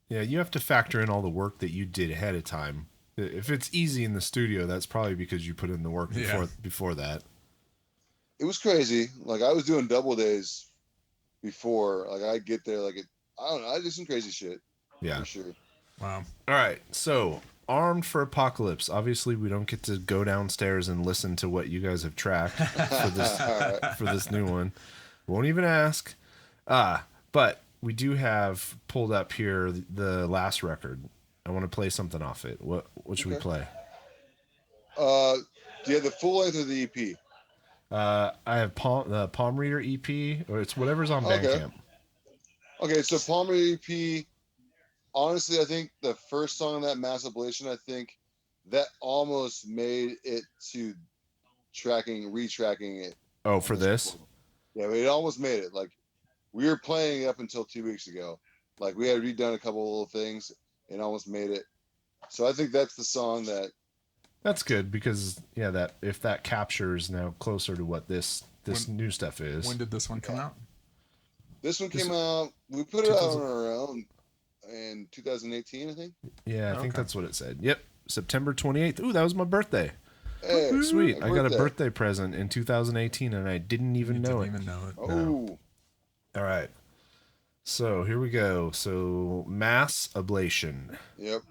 Yeah, you have to factor in all the work that you did ahead of time. If it's easy in the studio, that's probably because you put in the work before that. It was crazy. Like I was doing double days before. Like I get there, like I don't know. I did some crazy shit. Yeah, for sure. Wow. All right, so Armed for Apocalypse. Obviously, we don't get to go downstairs and listen to what you guys have tracked for this new one. Won't even ask. But we do have pulled up here the last record. I want to play something off it. What should we play? Do you have the full length or the EP? I have the Palm Reader EP, or it's whatever's on Bandcamp. Okay, so Palm Reader EP. Honestly, I think the first song on that, Mass Oblation, I think that almost made it to retracking it. Oh, for this? Yeah, but it almost made it. Like we were playing it up until 2 weeks ago. Like we had redone a couple of little things and almost made it. So I think that's the song that. That's good because that if that captures now closer to what this new stuff is. When did this one come out? This one came out. We put it out on our own in 2018, I think. Yeah, I think that's what it said. Yep, September 28th. Ooh, that was my birthday. Hey, sweet! I got a birthday present in 2018, and I didn't even know it. Oh. No. All right. So here we go. So Mass Oblation. Yep.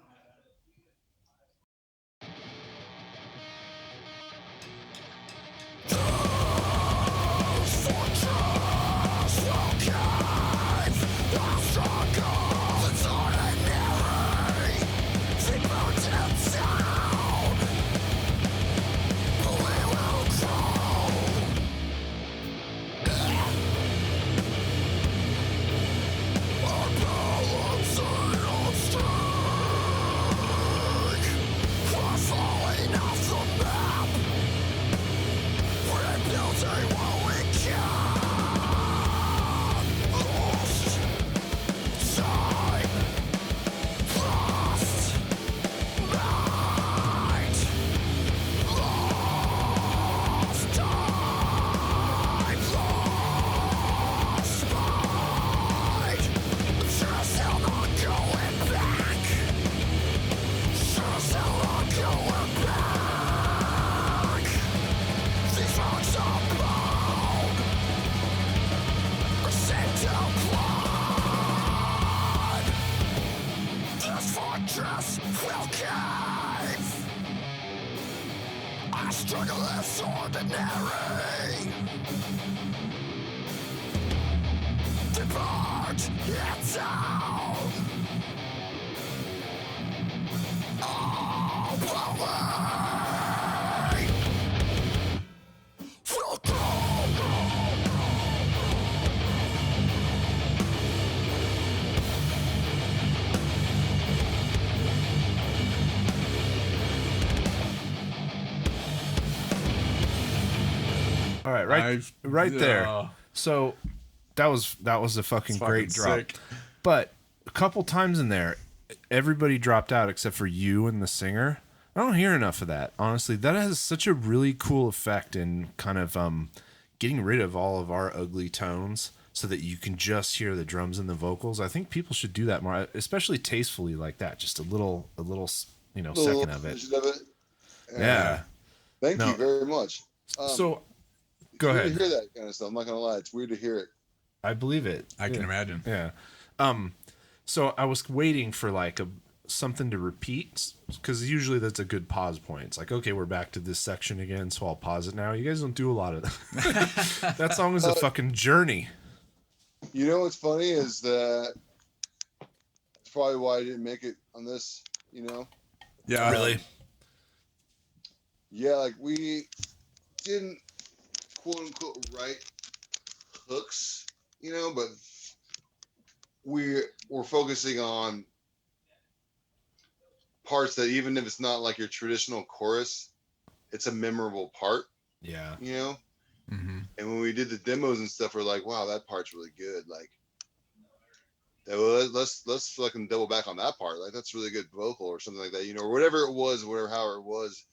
All right, right there. So that was a fucking great drop. Sick. But a couple times in there, everybody dropped out except for you and the singer. I don't hear enough of that. Honestly, that has such a really cool effect in kind of getting rid of all of our ugly tones so that you can just hear the drums and the vocals. I think people should do that more, especially tastefully like that. Just a little second of it. Yeah. Thank you very much. So go ahead. To hear that kind of stuff. I'm not gonna lie, it's weird to hear it. I believe it. I can imagine. Yeah. So I was waiting for like something to repeat because usually that's a good pause point. It's like, okay, we're back to this section again, so I'll pause it now. You guys don't do a lot of that. That song is a fucking journey. You know what's funny is that it's probably why I didn't make it on this. Yeah. Really? Yeah, like we didn't quote unquote write hooks, but we're focusing on parts that even if it's not like your traditional chorus, it's a memorable part. Yeah. Mm-hmm. And when we did the demos and stuff, we're like, wow, that part's really good. Like, let's fucking double back on that part. Like, that's really good vocal or something like that, or whatever it was, however it was.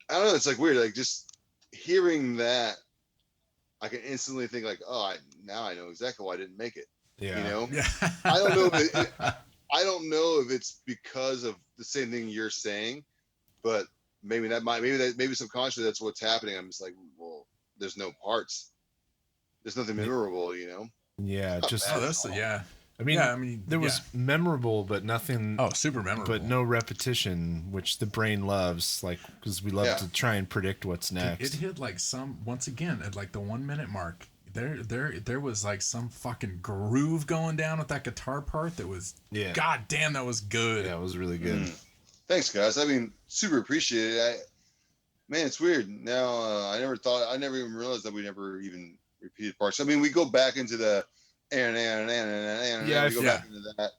I don't know. It's like weird. Like just hearing that, I can instantly think like, oh, now I know exactly why I didn't make it. Yeah. Yeah. I don't know. I don't know if it's because of the same thing you're saying, but maybe subconsciously that's what's happening. I'm just like, well, there's no parts. There's nothing memorable, Yeah. Just. Oh, that's yeah. I mean, there was memorable, but nothing. Oh, super memorable. But no repetition, which the brain loves, like, because we love to try and predict what's next. It hit like once again, at like the 1 minute mark, there was like some fucking groove going down with that guitar part that was, god damn, that was good. Yeah, it was really good. Thanks, guys. I mean, super appreciate it. Man, it's weird. Now, I never even realized that we never even repeated parts. I mean, we go back into the we go back into that.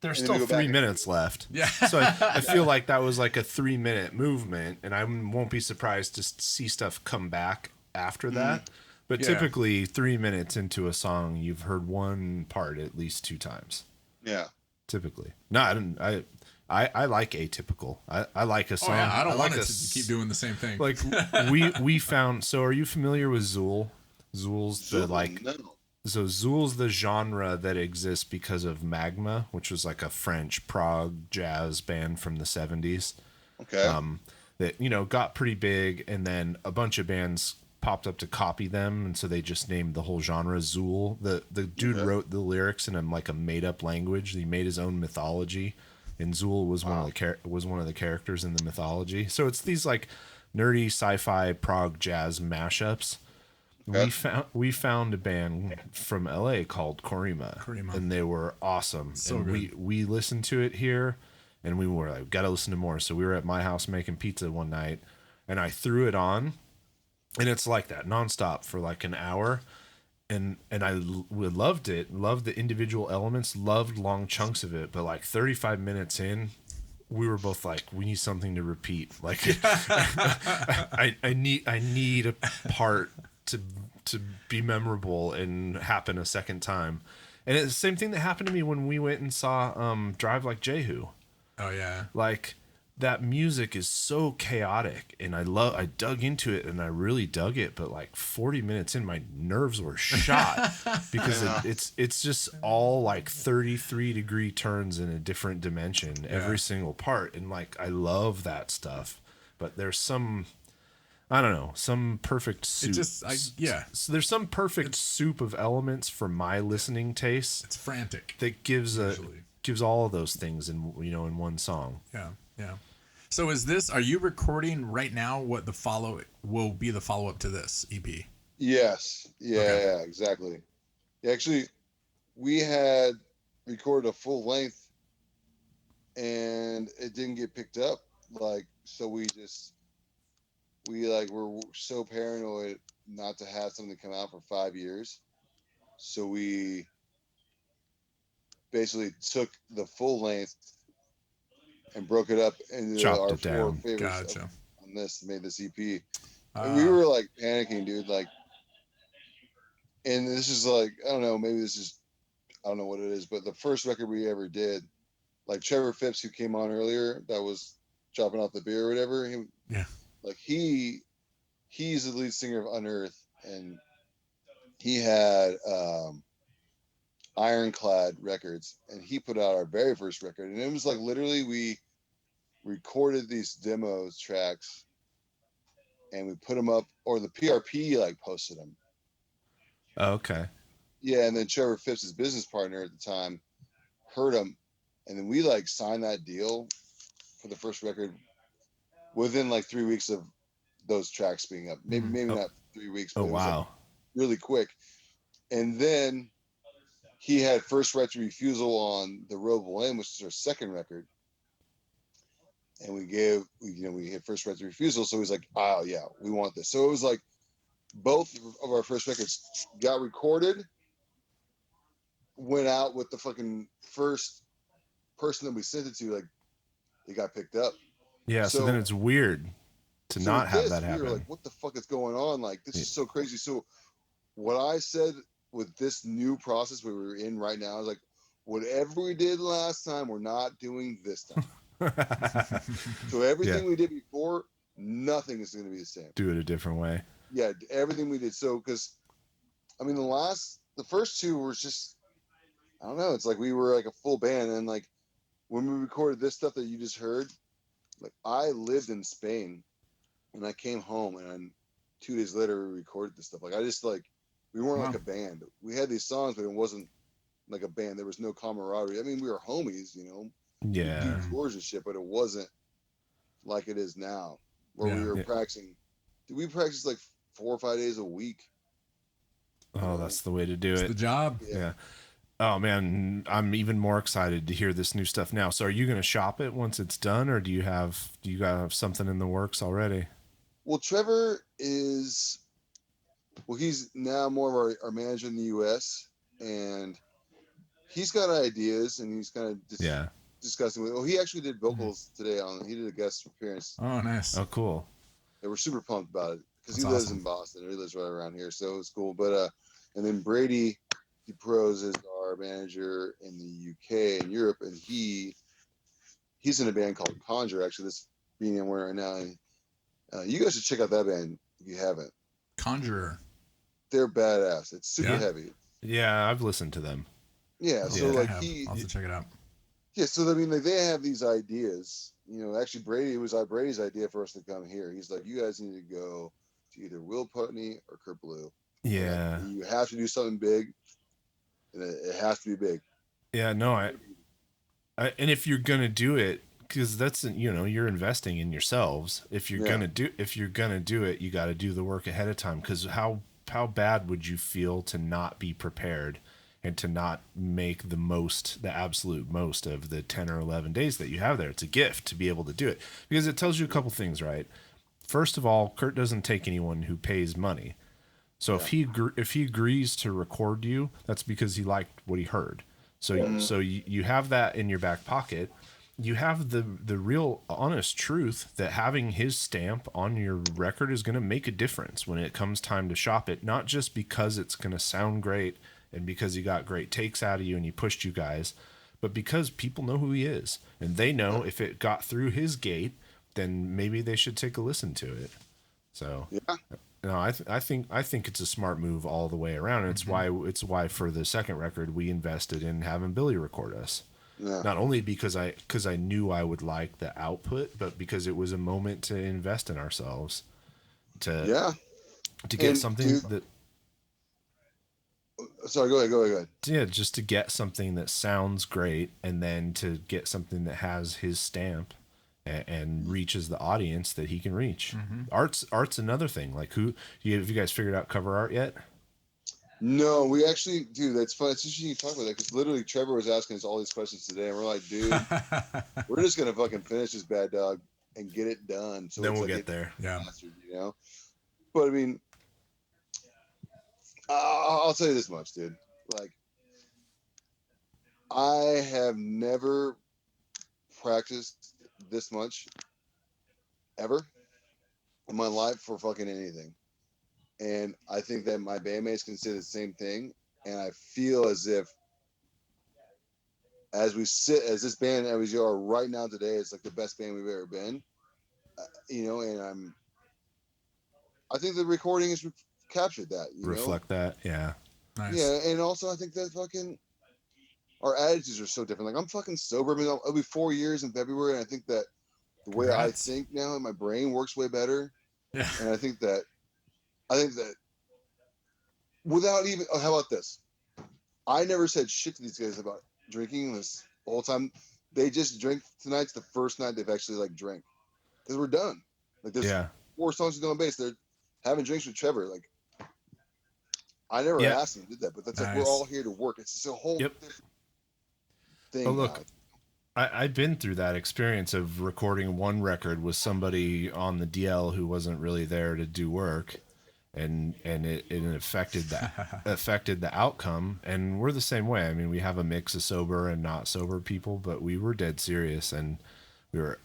There's still 3 minutes left. Yeah. So I feel like that was like a 3 minute movement, and I won't be surprised to see stuff come back after that. But typically 3 minutes into a song, you've heard one part at least 2 times. Yeah. Typically. No, I like atypical. I like a song. Oh, yeah, I don't like want it to keep doing the same thing. Like we found. So are you familiar with Zool? Zool's the like. No. So Zool's the genre that exists because of Magma, which was like a French prog jazz band from the 70s. Okay. That got pretty big, and then a bunch of bands popped up to copy them, and so they just named the whole genre Zool. The dude wrote the lyrics in a made up language. He made his own mythology, and Zool was one of the characters in the mythology. So it's these like nerdy sci-fi prog jazz mashups. We found a band from LA called Korima, and they were awesome. So and good. we listened to it here, and we were like, gotta listen to more. So we were at my house making pizza one night, and I threw it on, and it's like that nonstop for like an hour, and we loved it, loved the individual elements, loved long chunks of it, but like 35 minutes in, we were both like, we need something to repeat. Like, I need a part to be memorable and happen a second time. And it's the same thing that happened to me when we went and saw Drive Like Jehu. Oh yeah. Like, that music is so chaotic, and I dug into it, and I really dug it, but like 40 minutes in, my nerves were shot because it's just all like 33-degree turns in a different dimension, every single part. And like, I love that stuff, but there's some, I don't know, some perfect soup. So there's some perfect soup of elements for my listening taste. It's frantic. That gives all of those things in one song. Yeah. So are you recording right now what will be the follow-up to this EP? Yes. Yeah, Okay. yeah, exactly. Actually, we had recorded a full length and it didn't get picked up. Like, so we were so paranoid not to have something come out for 5 years. So we basically took the full length and broke it up into Chopped our it 4 down. favorites Gotcha. on this, made this EP. And we were like panicking, dude. Like, and this is like, I don't know, maybe this is, I don't know what it is, but the first record we ever did, like Trevor Phipps, who came on earlier, that was dropping off the beer or whatever. He's the lead singer of Unearth, and he had Ironclad Records, and he put out our very first record. And it was like literally we recorded these demos tracks and we put them up, or the PRP like posted them. Oh, okay. Yeah, and then Trevor Phipps, his business partner at the time, heard them, and then we like signed that deal for the first record within like 3 weeks of those tracks being up. Maybe not 3 weeks, but Oh, it was wow. like really quick. And then he had first right to refusal on the Road Blynd, which is our second record. And we had first right to refusal. So he's like, oh yeah, we want this. So it was like both of our first records got recorded, went out with the fucking first person that we sent it to, like it got picked up. Yeah. So then it's weird to not have that happen. We were like, what the fuck is going on? Like, this is so crazy. So what I said with this new process we were in right now is like, whatever we did last time, we're not doing this time. So everything we did before, nothing is going to be the same. Do it a different way. Yeah, everything we did. So, because, I mean, the first two were just, I don't know, it's like we were like a full band. And like, when we recorded this stuff that you just heard, like, I lived in Spain and I came home, and then 2 days later we recorded this stuff. Like, I just like, we weren't like a band. We had these songs, but it wasn't like a band. There was no camaraderie. I mean, we were homies, you know. Yeah. We do tours and shit, but it wasn't like it is now, where we were practicing. Did we practice like 4 or 5 days a week? Oh, that's the way to do it's it. The job. Yeah. Oh man, I'm even more excited to hear this new stuff now. So are you going to shop it once it's done, or do you guys have something in the works already? Well, Trevor is, he's now more of our manager in the U.S., and he's got ideas, and he's kind of discussing with. Oh, he actually did vocals today he did a guest appearance. Oh, nice. Oh, cool. They were super pumped about it because he lives in Boston. He lives right around here, so it's cool. But and then Brady DePros is our manager in the UK and Europe, and he's in a band called Conjure. Actually, this beanie I'm wearing right now. And, you guys should check out that band if you haven't. Conjurer. They're badass. It's super heavy. Yeah, I've listened to them. Yeah, so like I'll have to check it out. Yeah, so I mean, like, they have these ideas. You know, actually, it was Brady's idea for us to come here. He's like, you guys need to go to either Will Putney or Kurt Ballou. Yeah, you have to do something big, and it has to be big. Yeah, no, I and if you're gonna do it, because that's, you know, you're investing in yourselves. If you're gonna do it, you got to do the work ahead of time. Because how bad would you feel to not be prepared and to not make the absolute most of the 10 or 11 days that you have there? It's a gift to be able to do it, because it tells you a couple things, right? First of all, Kurt doesn't take anyone who pays money. So if he agrees to record you, that's because he liked what he heard. So so you have that in your back pocket. You have the real honest truth that having his stamp on your record is going to make a difference when it comes time to shop it, not just because it's going to sound great and because he got great takes out of you and he pushed you guys, but because people know who he is, and they know if it got through his gate, then maybe they should take a listen to it. So no, I think it's a smart move all the way around. And it's why for the second record we invested in having Billy record us. Yeah. Not only because I knew I would like the output, but because it was a moment to invest in ourselves, to get something that. Sorry, go ahead. Yeah, just to get something that sounds great, and then to get something that has his stamp, and reaches the audience that he can reach. Art's another thing. Like, have you guys figured out cover art yet? No, we actually, dude, that's fun. It's interesting you talk about that, because literally Trevor was asking us all these questions today, and we're like, dude, we're just gonna fucking finish this Bad Dog and get it done. So then it's we'll like get there. Yeah. Mastered, But I mean, I'll tell you this much, dude. Like, I have never practiced this much ever in my life for fucking anything. And I think that my bandmates can say the same thing. And I feel as if, as this band, as we are right now today, it's like the best band we've ever been. And I think the recording has captured that. Reflect that, yeah. Nice. Yeah, and also I think that fucking our attitudes are so different. Like, I'm fucking sober. I mean, it'll be 4 years in February, and I think that the way I think now, my brain works way better. Yeah. And I think that without even, how about this? I never said shit to these guys about drinking this whole time. They just drink. Tonight's the first night they've actually like drank, because we're done. Like, there's 4 songs to go on bass. They're having drinks with Trevor. Like, I never asked them to do that, but that's like, we're all here to work. It's just a whole different thing. Oh, look, I've been through that experience of recording one record with somebody on the DL who wasn't really there to do work, and it affected the outcome. And we're the same way. I mean, we have a mix of sober and not sober people, but we were dead serious, and we were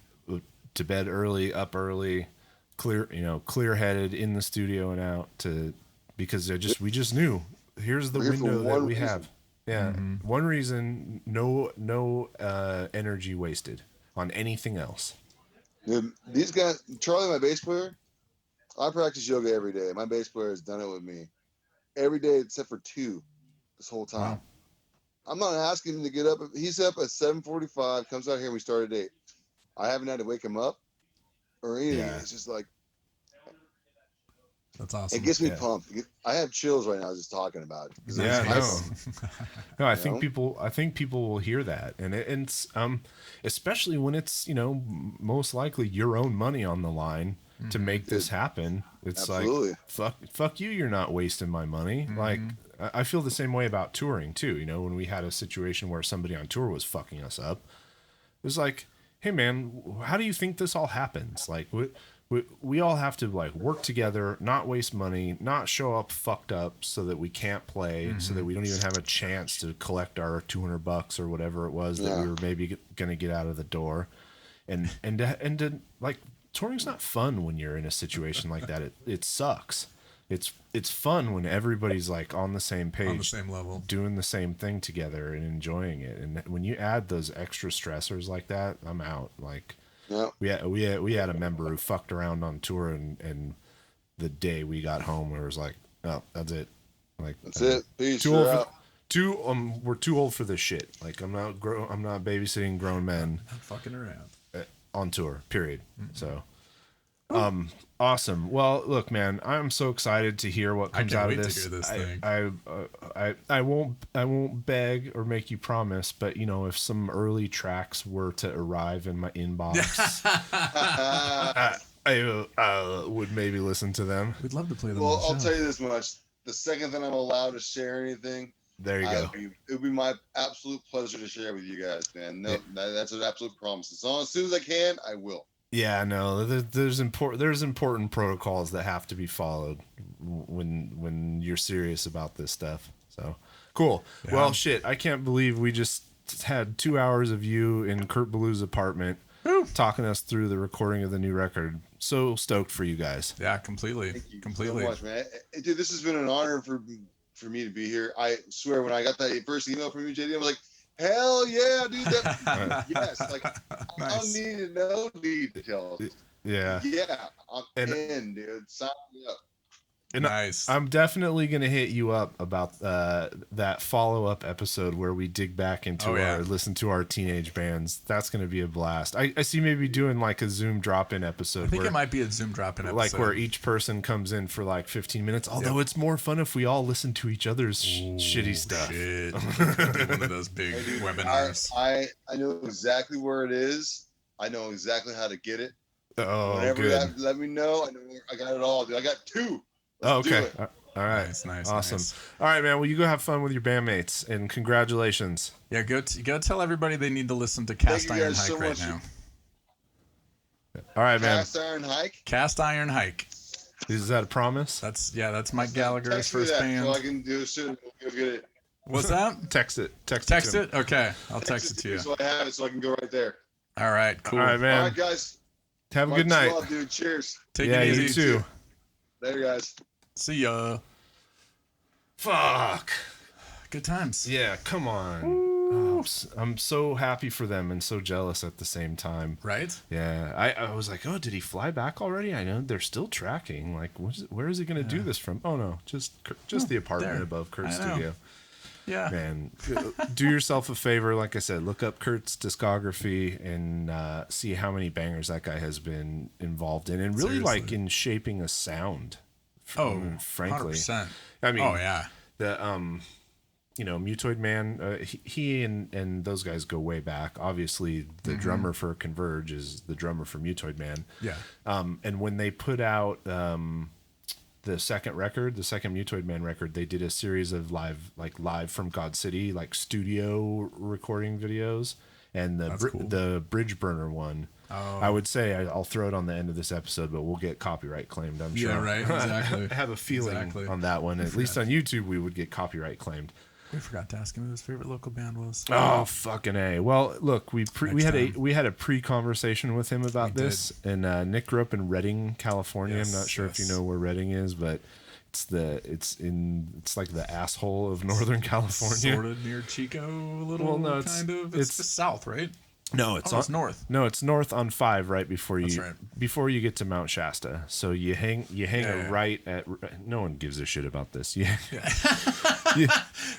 to bed early, up early, clear-headed, in the studio and out, because we just knew, here's the window that we have. Yeah. One reason, no energy wasted on anything else. Dude, these guys, Charlie, my bass player, I practice yoga every day. My bass player has done it with me every day except for 2 this whole time. Wow. I'm not asking him to get up. He's up at 7:45, comes out here, and we start at 8. I haven't had to wake him up or anything. Yeah. It's just like, that's awesome. It gets me pumped. I have chills right now just talking about it. No, I think people will hear that, and it's especially when it's most likely your own money on the line to make this happen. It's absolutely. Like fuck you, you're not wasting my money. Like, I feel the same way about touring too. When we had a situation where somebody on tour was fucking us up, it was like, hey man, how do you think this all happens? Like, we all have to like work together, not waste money, not show up fucked up so that we can't play, so that we don't even have a chance to collect our $200 or whatever it was that we were maybe gonna get out of the door, and to, like, touring's not fun when you're in a situation like that. It sucks. It's fun when everybody's like on the same page, on the same level, doing the same thing together and enjoying it. And when you add those extra stressors like that, I'm out. Like, we had a member who fucked around on tour, and the day we got home, it was like, oh, that's it. Like, that's it. Peace. We're too old for this shit. Like, I'm not babysitting grown men. I'm fucking around on tour. Period. So, awesome. Well, look, man, I'm so excited to hear what comes out of this. I won't beg or make you promise, but if some early tracks were to arrive in my inbox, I would maybe listen to them. We'd love to play them. Well, I'll tell you this much: the second that I'm allowed to share anything, there you go. It would be my absolute pleasure to share with you guys, man. No, that's an absolute promise. As soon as I can, I will. Yeah, no, there's important protocols that have to be followed when you're serious about this stuff. So cool. Yeah. Well, shit, I can't believe we just had 2 hours of you in Kurt Ballou's apartment talking us through the recording of the new record. So stoked for you guys. Yeah, completely. Thank you completely. So much, man. Dude, this has been an honor for me to be here. I swear, when I got that first email from you, JD, I was like, hell yeah, dude. Yes, like, nice. I don't need no details. Yeah. Yeah, I'm in, dude. Sign me up. And nice. I'm definitely going to hit you up about that follow-up episode where we dig back into listen to our teenage bands. That's going to be a blast. I see maybe doing like a Zoom drop-in episode. I think it might be a Zoom drop-in episode. Like where each person comes in for like 15 minutes. Although it's more fun if we all listen to each other's shitty stuff. Shit. Do one of those big webinars. I know exactly where it is. I know exactly how to get it. Oh, Whenever good. let me know. I know I got it all, dude. I got 2. Oh, Let's do okay. it. All right. Nice, Awesome. nice. All right, man. Well, you go have fun with your bandmates, and congratulations. Yeah, go tell everybody they need to listen to Cast Thank you Iron guys Hike so right much. now. All right, man. Cast Iron Hike. Cast Iron Hike. Is that a promise? That's Mike Gallagher's Text me first that band. So I can do it soon. We'll go get it. What's that? Text it. Text it? Okay. I'll text it to you. So I have it so I can go right there. All right, cool. All right, man. All right, guys. Have a good night. Love, dude. Cheers. Take Yeah, it easy. you too. Later, guys. See ya. Fuck. Good times. Yeah, come on. Oh, I'm so happy for them and so jealous at the same time. Right? Yeah, I was like, oh, did he fly back already? I know they're still tracking. Like, where is he going to do this from? Oh no, just the apartment there. above Kurt's I know. studio. Yeah. Man, do yourself a favor. Like I said, look up Kurt's discography and see how many bangers that guy has been involved in, and really Seriously. like in shaping a sound. Frankly, 100%. I mean, Oh, yeah. the Mutoid Man, he and those guys go way back. Obviously, the drummer for Converge is the drummer for Mutoid Man. Yeah. And when they put out the second Mutoid Man record, they did a series of live from GodCity, like studio recording videos, and the Bridge Burner one. Oh. I would say I'll throw it on the end of this episode, but we'll get copyright claimed, I'm sure. Yeah, right. Exactly. I have a feeling on that one. At least on YouTube, we would get copyright claimed. We forgot to ask him who his favorite local band was. Oh, fucking A. Well, look, we had a pre-conversation with him about this, and Nick grew up in Redding, California. Yes, I'm not sure if you know where Redding is, but it's like the asshole of Northern California. Sort of near Chico, a little. Well, no, it's just south, right? No, it's north. No, it's north on 5 right before That's you right. before you get to Mount Shasta. So you hang a right at. No one gives a shit about this. Yeah.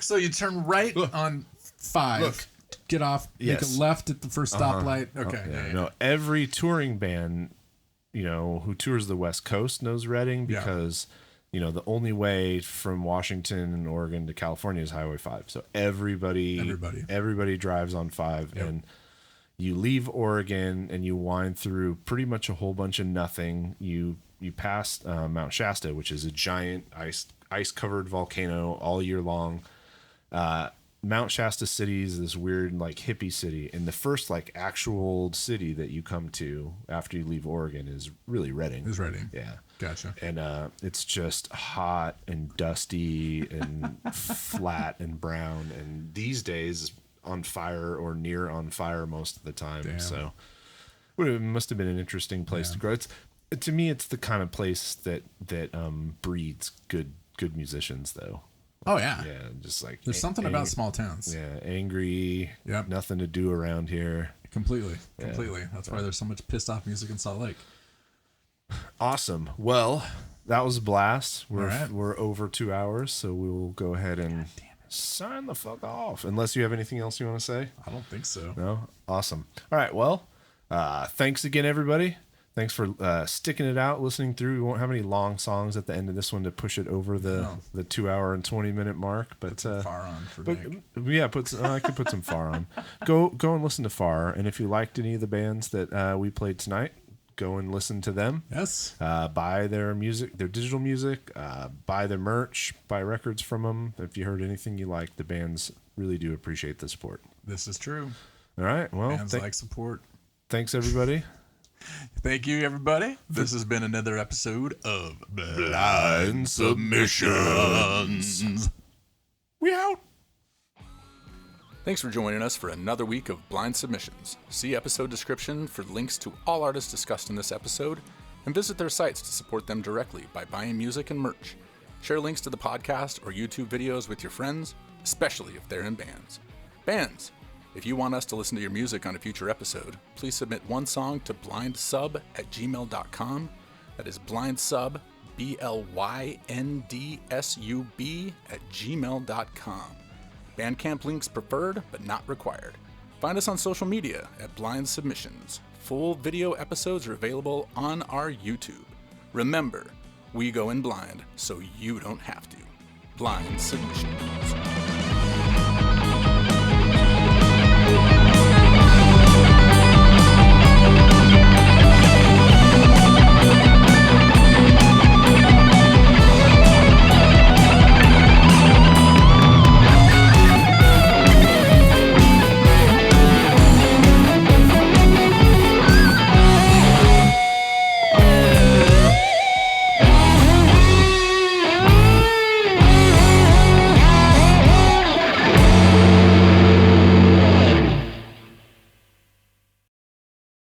So you turn right on 5. Get off. Make a left at the first stoplight. Okay. Yeah. No, every touring band, who tours the West Coast knows Redding because. The only way from Washington and Oregon to California is Highway 5. So everybody drives on 5, and you leave Oregon and you wind through pretty much a whole bunch of nothing. You pass Mount Shasta, which is a giant ice covered volcano all year long. Mount Shasta City is this weird like hippie city, and the first like actual city that you come to after you leave Oregon is really Redding. Is Redding. Yeah. Gotcha. And it's just hot and dusty and flat and brown, and these days on fire or near on fire most of the time. Damn. So it must have been an interesting place to grow. To me, it's the kind of place that breeds good musicians, though. Oh yeah. Yeah, just like there's something about small towns. Yeah, angry. Yep. Nothing to do around here. Completely. That's why there's so much pissed off music in Salt Lake. Awesome. Well, that was a blast. We're over 2 hours, so we will go ahead and sign the fuck off. Unless you have anything else you want to say? I don't think so. No? Awesome. All right. Well, thanks again, everybody. Thanks for sticking it out, listening through. We won't have any long songs at the end of this one to push it over the 2 hour and 20-minute mark. But put some Far on for Nick. Yeah, I could put some Far on. Go and listen to Far. And if you liked any of the bands that we played tonight, go and listen to them. Yes. Buy their music, their digital music. Buy their merch. Buy records from them. If you heard anything you like, the bands really do appreciate the support. This is true. All right. Well, bands like support. Thanks, everybody. Thank you, everybody. This has been another episode of Blynd Submyshynz. We out. Thanks for joining us for another week of Blynd Submyshynz. See episode description for links to all artists discussed in this episode, and visit their sites to support them directly by buying music and merch. Share links to the podcast or YouTube videos with your friends, especially if they're in bands. Bands! If you want us to listen to your music on a future episode, please submit one song to blyndsub@gmail.com. That is blyndsub, blyndsub@gmail.com. Bandcamp links preferred, but not required. Find us on social media at Blynd Submyshynz. Full video episodes are available on our YouTube. Remember, we go in blind, so you don't have to. Blynd Submyshynz.